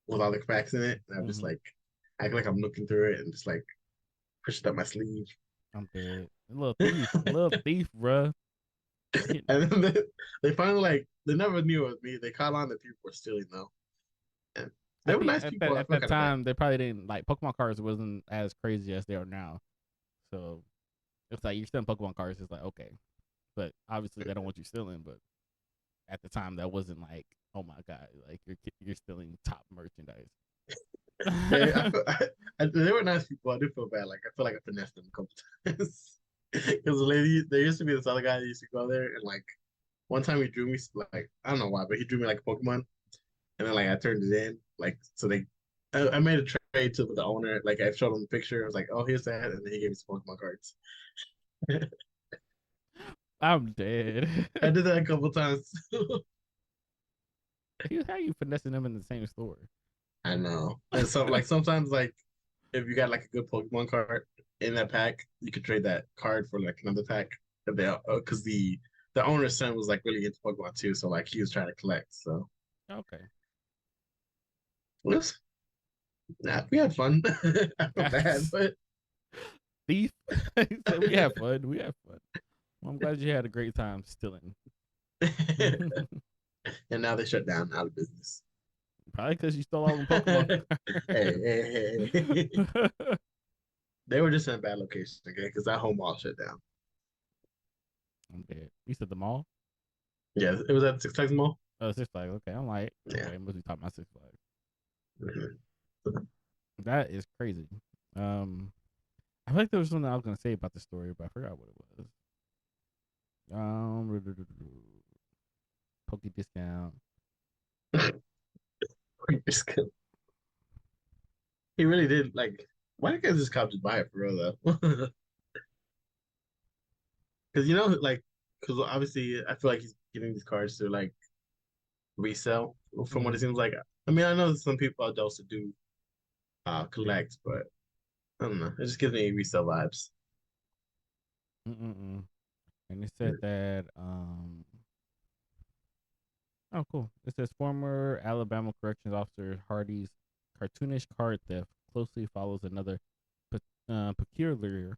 with all the cracks in it, and I'm just like act like I'm looking through it and just like push it up my sleeve.
I'm dead. A little thief, bro.
And then they finally like they never knew it was me. They caught on that people were stealing though. And they were nice people.
At that time, they probably didn't like Pokemon cards wasn't as crazy as they are now. So it's like you're stealing Pokemon cards. It's like, okay, but obviously they don't want you stealing. But at the time, that wasn't like, oh my god, like you're stealing top merchandise.
They were nice people. I do feel bad. Like I feel like I finessed them a couple times. Because the lady, there used to be this other guy that used to go there, and like one time he drew me like I don't know why, but he drew me like a Pokemon, and then like I turned it in, like so I made a trade to the owner. Like I showed him the picture. I was like, oh, here's that, and then he gave me some Pokemon cards.
I'm dead.
I did that a couple times.
How you finessing them in the same store?
I know. And so like sometimes like if you got like a good Pokemon card in that pack, you could trade that card for like another pack. Because the owner's son was like really into Pokemon too, so like he was trying to collect. So
Okay.
it was, nah, we had fun. I feel bad, but
Thief. He said, "We have fun. We have fun." Well, I'm glad you had a great time stealing.
and now they shut down out of business.
Probably because you stole all them Pokemon
Hey, hey, hey.
cards.
They were just in a bad location again because that whole mall shut down.
I'm dead. You said the mall?
Yeah, it was at Six Flags Mall.
Oh, Six Flags. Okay, I'm like,
Yeah.
okay, must be talking about Six Flags.
Mhm.
That is crazy. Um, I feel like there was something I was gonna say about the story, but I forgot what it was. Poke discount.
He really did like. Why didn't this cop just buy it for real though? Because like, because obviously I feel like he's getting these cards to like resell. From what it
Mm-hmm.
seems like, I mean, I know that some people are those to do collect, but I don't know. It just gives me resell vibes.
Mm-mm-mm. And it said that oh, cool. It says former Alabama corrections officer Hardy's cartoonish card theft closely follows another peculiar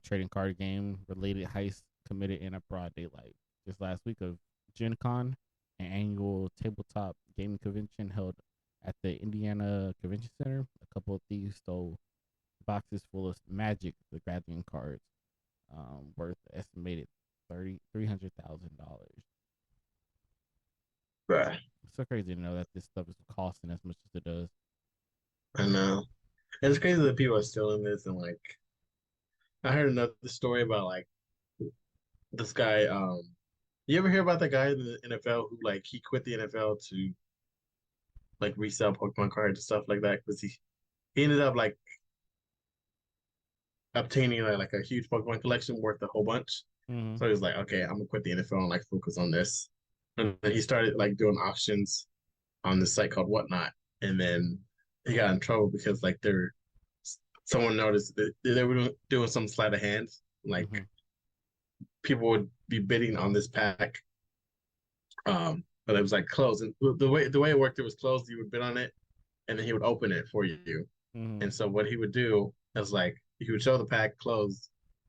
trading card game related heist committed in a broad daylight. Just last week of Gen Con, an annual tabletop gaming convention held at the Indiana Convention Center, a couple of thieves stole boxes full of Magic the Gathering cards, worth estimated $300,000.
Bruh,
It's so crazy to know that this stuff is costing as much as it does.
I know. And it's crazy that people are still in this, and like I heard another story about like this guy. You ever hear about that guy in the NFL who like he quit the NFL to like resell Pokemon cards and stuff like that because he ended up like obtaining like a huge Pokemon collection worth a whole bunch.
Mm-hmm.
So he was like, okay, I'm gonna quit the NFL and like focus on this. And then he started like doing auctions on this site called Whatnot. And then he got in trouble because like someone noticed that they were doing some sleight of hand. Like
Mm-hmm.
people would be bidding on this pack. But it was like closed. And the way it worked, it was closed. You would bid on it, and then he would open it for you.
Mm-hmm.
And so what he would do is like he would show the pack closed,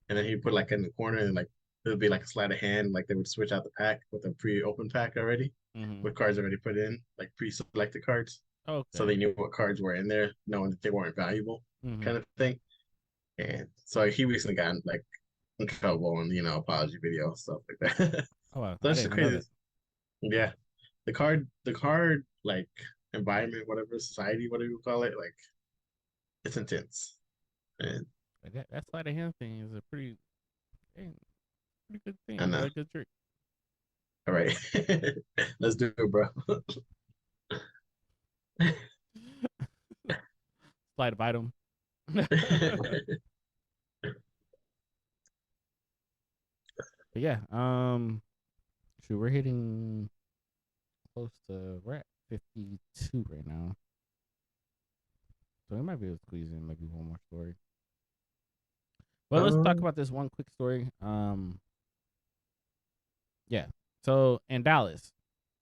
and then he'd put like in the corner and like it would be like a sleight of hand, like they would switch out the pack with a pre-open pack already,
Mm-hmm.
with cards already put in, like pre-selected cards. So
Okay.
they knew what cards were in there, knowing that they weren't valuable,
Mm-hmm.
kind of thing. And so he recently got like in trouble and apology video stuff like that. So
Oh, wow. I
that's
didn't
just
even know
crazy.
that.
Yeah, the card like environment, whatever society, whatever you call it, like it's intense. And
Like that sleight of hand thing is a pretty good
I
thing.
know.
A good trick.
All right. Let's do it, bro.
Sleight of item. But yeah, shoot, we're hitting close to we're at 52 right now, so we might be able to squeeze in maybe one more story. Well, let's talk
um,
about this one quick story. Yeah. So in Dallas,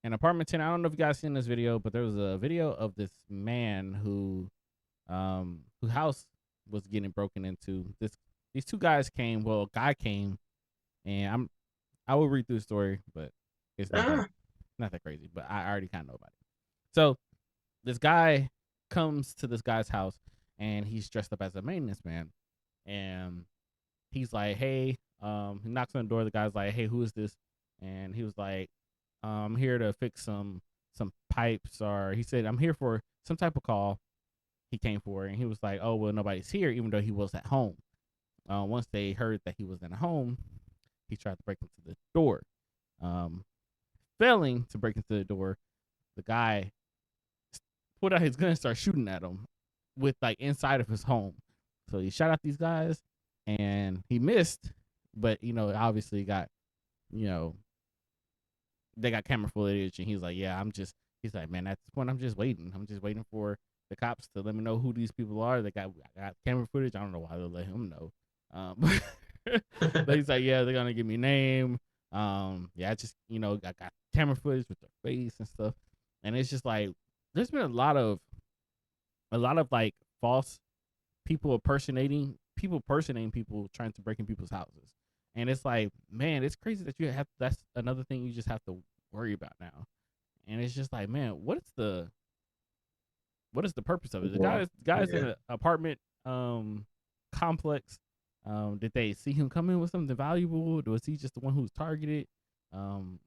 an apartment tenant. I don't know if you guys seen this video, but there was a video of this man whose house was getting broken into. These two guys came. Well, a guy came, and I will read through the story, but it's
ah,
not that crazy. But I already kind of know about it. So this guy comes to this guy's house, and he's dressed up as a maintenance man, and he's like, "Hey," he knocks on the door. The guy's like, "Hey, who is this?" And he was like, "I'm here to fix some pipes," or he said, "I'm here for some type of call." He came for, and he was like, "Oh well, nobody's here," even though he was at home. Once they heard that he was in a home, he tried to break into the door. Um, Failing to break into the door, the guy pulled out his gun and started shooting at him with like inside of his home. So he shot at these guys, and he missed, but obviously got you know they got camera footage, and he's like, yeah, he's like, man, at this point, I'm just waiting for the cops to let me know who these people are. They got camera footage. I don't know why they'll let him know. But he's like, yeah, they're gonna give me a name. Yeah, I just I got camera footage with their face and stuff, and it's just like there's been a lot of like false people impersonating people trying to break in people's houses. And it's like, man, it's crazy that that's another thing you just have to worry about now. And it's just like, man, what is the purpose of it? The
Well,
guy's in
yeah,
an apartment complex. Did they see him come in with something valuable? Was he just the one who was targeted? Um,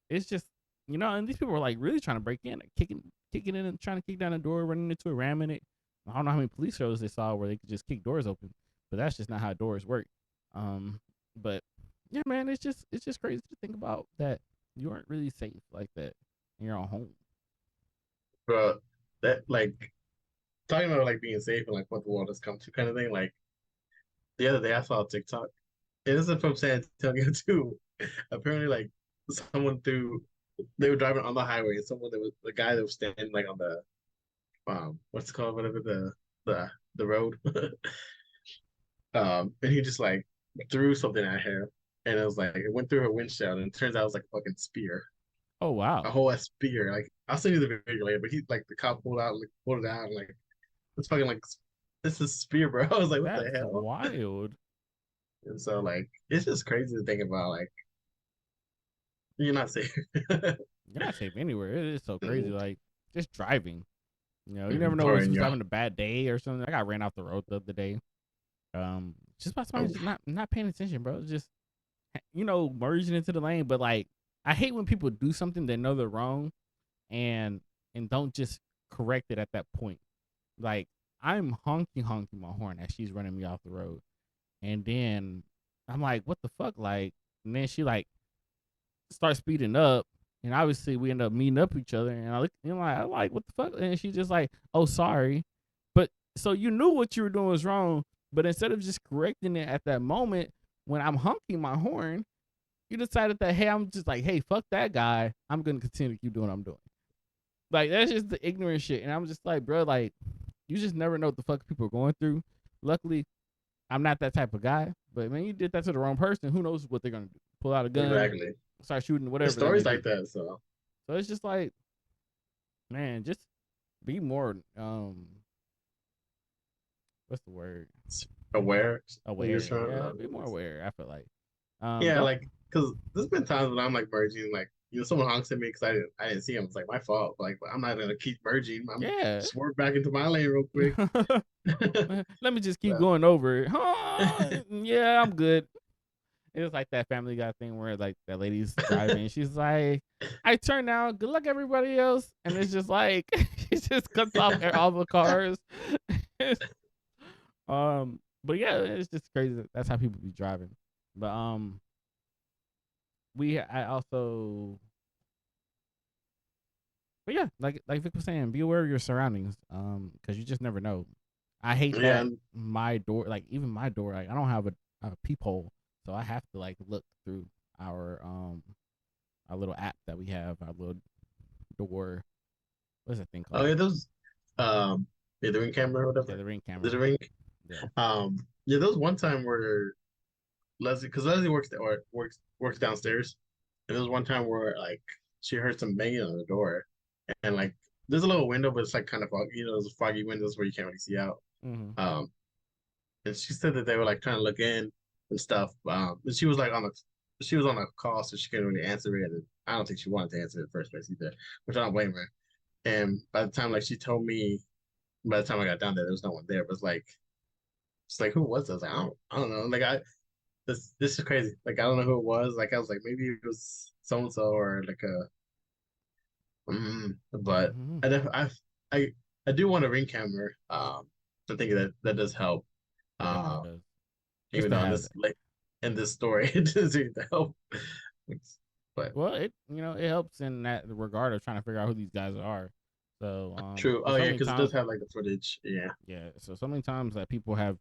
it's just and these people were like really trying to break in, like, kicking in and trying to kick down the door, running into it, ramming it. I don't know how many police shows they saw where they could just kick doors open, but that's just not how doors work. But yeah, man, it's just crazy to think about that you aren't really safe like that in your own home.
bro. That like talking about like being safe and like what the world has come to kind of thing. Like the other day, I saw a TikTok. It isn't from San Antonio too. Apparently, like someone threw. They were driving on the highway, and someone that was the guy that was standing like on the what's it called, whatever the road. And he just like threw something at her, and it was like it went through her windshield, and it turns out it was like a fucking spear,
Oh
a
wow,
whole ass spear. Like I'll send you the video later, but he like the cop pulled it out, and like it's fucking like this is spear, bro. I was like, what the
that's
hell?
wild.
And so like it's just crazy to think about. Like you're not safe.
You're not safe anywhere. It is so crazy. Like just driving. You never know
Or
when
in
someone's
your
having a bad day or something. I got ran off the road the other day. Just by somebody
oh,
just not paying attention, bro. Just merging into the lane. But like, I hate when people do something they know they're wrong, and don't just correct it at that point. Like I'm honking my horn as she's running me off the road, and then I'm like, what the fuck, like, and then she like starts speeding up, and obviously we end up meeting up with each other, and I'm like, what the fuck, and she just like, oh sorry, but so you knew what you were doing was wrong, but instead of just correcting it at that moment when I'm honking my horn, you decided that, hey, I'm just like, hey, fuck that guy, I'm gonna continue to keep doing what I'm doing. Like that's just the ignorant shit, and I'm just like, bro, like you just never know what the fuck people are going through. Luckily, I'm not that type of guy, but man, you did that to the wrong person. Who knows what they're gonna do? Pull out a gun,
exactly.
start shooting,
There's
whatever they may
stories
do.
like that, so
So it's just like, man, just be more what's the word?
it's aware of your
Aware. Yeah, be more
surroundings.
aware. I feel like
Yeah,
don't
like because there's been times when I'm like merging, like someone honks at me because I didn't see him. It's like my fault. Like I'm not gonna keep merging. I'm
yeah.
swerve back into my lane real quick.
Let me just keep
But,
going over it. Yeah, I'm good. It was like that Family Guy thing where like that lady's driving. She's like, "I turn now. Good luck, everybody else." And it's just like she just cuts off all the cars. But yeah, it's just crazy. That's how people be driving. But I also, but yeah, like Vic was saying, be aware of your surroundings. Because you just never know. I hate
yeah,
that my door, like even my door, like I don't have a peephole, so I have to like look through our little app that we have, our little door. What's that thing
oh
called?
yeah, those yeah, the ring camera or
Yeah,
whatever.
the Ring
Is it
camera.
a ring?
Yeah.
Yeah, there was one time where Leslie, because Leslie works downstairs, and there was one time where like she heard some banging on the door, and like there's a little window, but it's like kind of foggy, those foggy windows where you can't really see out.
Mm-hmm.
Um, and she said that they were like trying to look in and stuff. And she was like she was on a call, so she couldn't really answer it. And I don't think she wanted to answer it in the first place either, which I don't blame her. And by the time like she told me, by the time I got down there was no one there. But it's like who was this? Like, I don't know. Like this is crazy. Like I don't know who it was. Like I was like maybe it was so and so or like but
Mm-hmm.
I I do want a ring camera. I think that does help.
It definitely
Uh,
does. Just
even
to
though
have that.
in this story it doesn't seem to help. But
Well, it helps in that regard of trying to figure out who these guys are. So
true. Oh
there's so
yeah,
many
because it
times,
does have like the footage. Yeah.
yeah. So many times that people have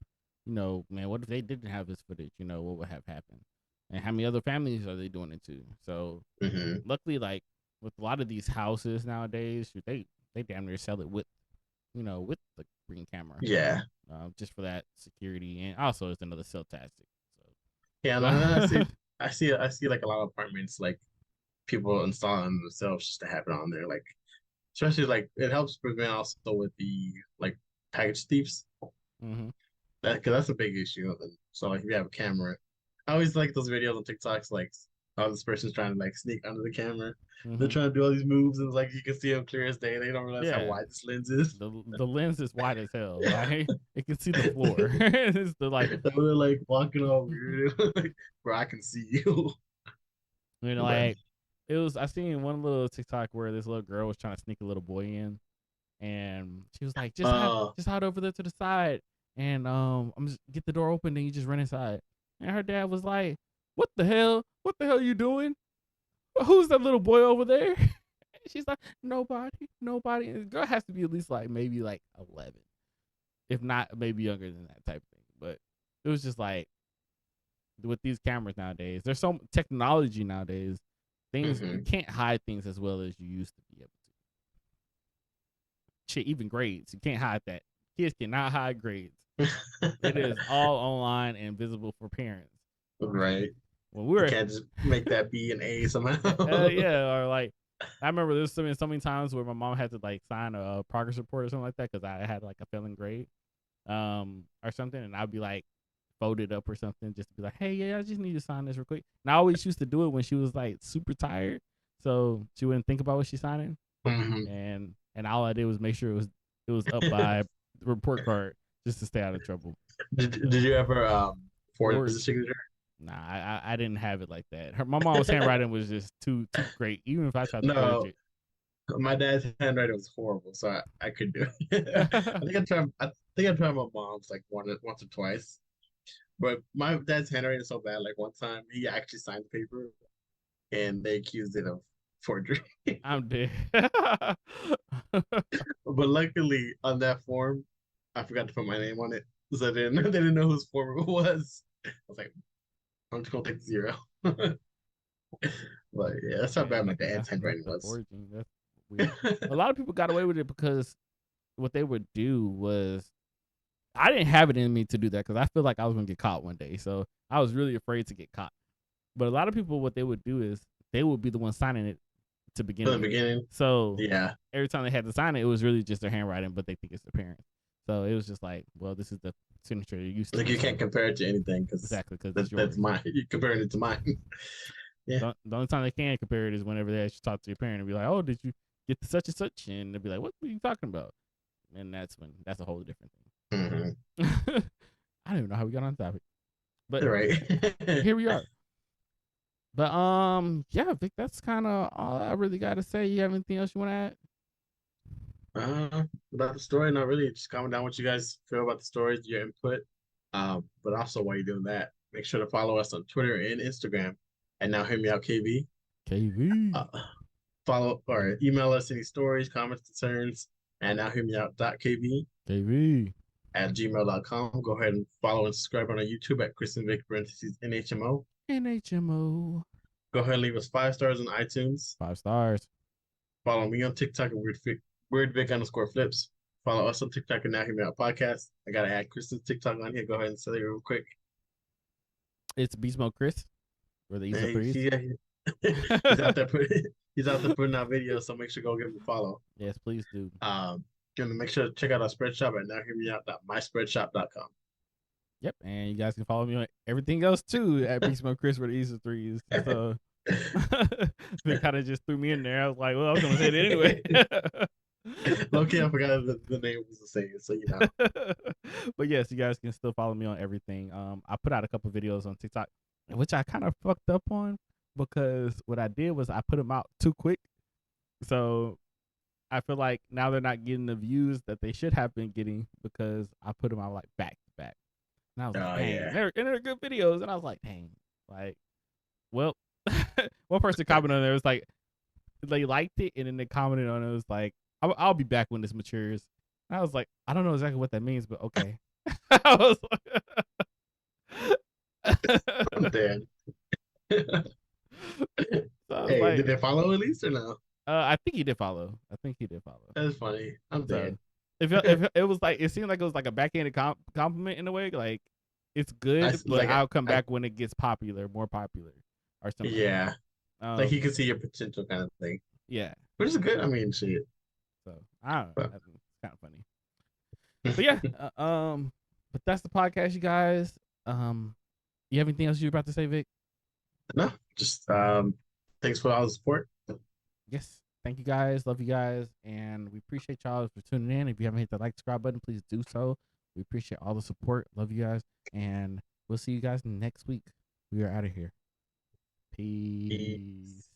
Man, what if they didn't have this footage? What would have happened? And how many other families are they doing it to? So
Hmm.
luckily, like with a lot of these houses nowadays, they damn near sell it with the green camera,
Yeah.
just for that security, and also it's another sell tactic.
Yeah, and I
So,
see, I see like a lot of apartments, like people installing themselves just to have it on there. Like, especially like it helps prevent also with the like package thieves.
hmm
That because that's a big issue. And so like if you have a camera, I always like those videos on TikToks like oh this person's trying to like sneak under the camera. They're
hmm
trying to do all these moves and it's like you can see them clear as day. They don't realize how
yeah,
wide this lens is.
the lens is wide as hell. Like it can see the floor. It's the like
So they're like walking all weird, like, bro, I can see you. But
like it was. I seen one little TikTok where this little girl was trying to sneak a little boy in, and she was like,
uh
just hide over there to the side, and I'm just get the door open, and you just run inside." And her dad was like, "What the hell? What the hell are you doing? Who's that little boy over there?" She's like, "Nobody, nobody." And the girl has to be at least like maybe like 11, if not maybe younger than that type of thing. But it was just like with these cameras nowadays, there's so technology nowadays. Things you
hmm.
can't hide things as well as you used to be able to. Shit, even grades, you can't hide that. Kids cannot hide grades. It is all online and visible for parents.
Right.
When we
You
were,
can't just make that B and A somehow.
yeah, or like I remember there's so many times where my mom had to like sign a progress report or something like that because I had like a failing grade, or something, and I'd be like folded up or something just to be like, hey, yeah, I just need to sign this real quick. And I always used to do it when she was like super tired, so she wouldn't think about what she's signing,
Hmm.
and all I did was make sure it was up by the report card just to stay out of trouble.
Did you ever forge the
Forge.
signature?
Nah, I didn't have it like that. My mom's handwriting was just too great. Even if I tried to forge
No,
it,
my dad's handwriting was horrible, so I could do it. I think I tried my mom's like once or twice. But my dad's handwriting is so bad. Like one time he actually signed the paper and they accused it of forgery.
I'm dead.
But luckily on that form, I forgot to put my name on it. So they didn't know whose form it was. I was like, I'm just gonna take the zero. But yeah, that's how
Man,
bad my dad's
that's
handwriting
the
was.
forging. That's weird. A lot of people got away with it because what they would do was I didn't have it in me to do that because I feel like I was gonna get caught one day. So I was really afraid to get caught. But a lot of people, what they would do is they would be the one signing it to begin
From the
with.
beginning,
So
yeah.
every time they had to sign it, it was really just their handwriting, but they think it's their parents. So it was just like, well, this is the signature you're used
Like
to.
you can't
So
compare it to anything because
exactly, because it's
that's
yours.
mine. You're comparing it to mine. Yeah.
The only time they can compare it is whenever they actually talk to your parent and be like, "Oh, did you get the such and such?" And they'll be like, "What are you talking about?" And that's a whole different
Hmm.
thing. I don't even know how we got on the topic, but
Right.
here we are. But yeah, Vic, that's kind of all I really got to say. You have anything else you want to add?
About the story, not really. Just comment down what you guys feel about the stories, your input. But also while you're doing that, make sure to follow us on Twitter and Instagram and now hear me out KV.
KV,
Uh, follow or email us any stories, comments, concerns, and now hear me out.kv
KV,
at gmail.com. Go ahead and follow and subscribe on our YouTube at Kristen Vic parentheses NHMO.
NHMO,
Go ahead and leave us 5 stars on iTunes.
5 stars.
Follow me on TikTok at Weird Vic underscore flips. Follow us on TikTok and Now Hear Me Out podcast. I gotta add Kristen's TikTok on here. Go ahead and say it real quick.
It's Beast Mode Chris, where the East of threes.
He's out there he's out there putting out videos, so make sure to go give him a follow.
Yes, please do.
And make sure to check out our spread shop at nowhearmeout.myspreadshop.com.
Yep, and you guys can follow me on everything else too at Beast Mode Chris, where the East of threes. So they kind of just threw me in there. I was like, well, I was gonna say it anyway.
Low-key, I forgot the name was the same, so you know.
But yes, you guys can still follow me on everything. I put out a couple videos on TikTok, which I kind of fucked up on because what I did was I put them out too quick. So I feel like now they're not getting the views that they should have been getting because I put them out like back to back. And I was like,
Oh
dang,
yeah.
they're good videos. And I was like, dang, like, well, one person commented on there was like, they liked it, and then they commented on it was like, I'll be back when this matures. And I was like, I don't know exactly what that means, but okay. I was
I'm
like,
dead.
so I was
Hey,
like,
did they follow at least or no?
I think he did follow. I think he did follow.
That's funny. I'm dead.
So if it was like, it seemed like it was like a backhanded compliment in a way. Like it's good, but
Like
I'll come
I
back when it gets popular, more popular, or something like
yeah,
that.
like he can see your potential kind of thing,
Yeah.
which is good. I mean, shit.
So I don't know.
But
It's kind of funny. But yeah, but that's the podcast, you guys. Um, you have anything else you were about to say, Vic?
no, just thanks for all the support.
Yes. Thank you guys. Love you guys. And we appreciate y'all for tuning in. If you haven't hit the like, subscribe button, please do so. We appreciate all the support. Love you guys. And we'll see you guys next week. We are out of here.
Peace.
Peace.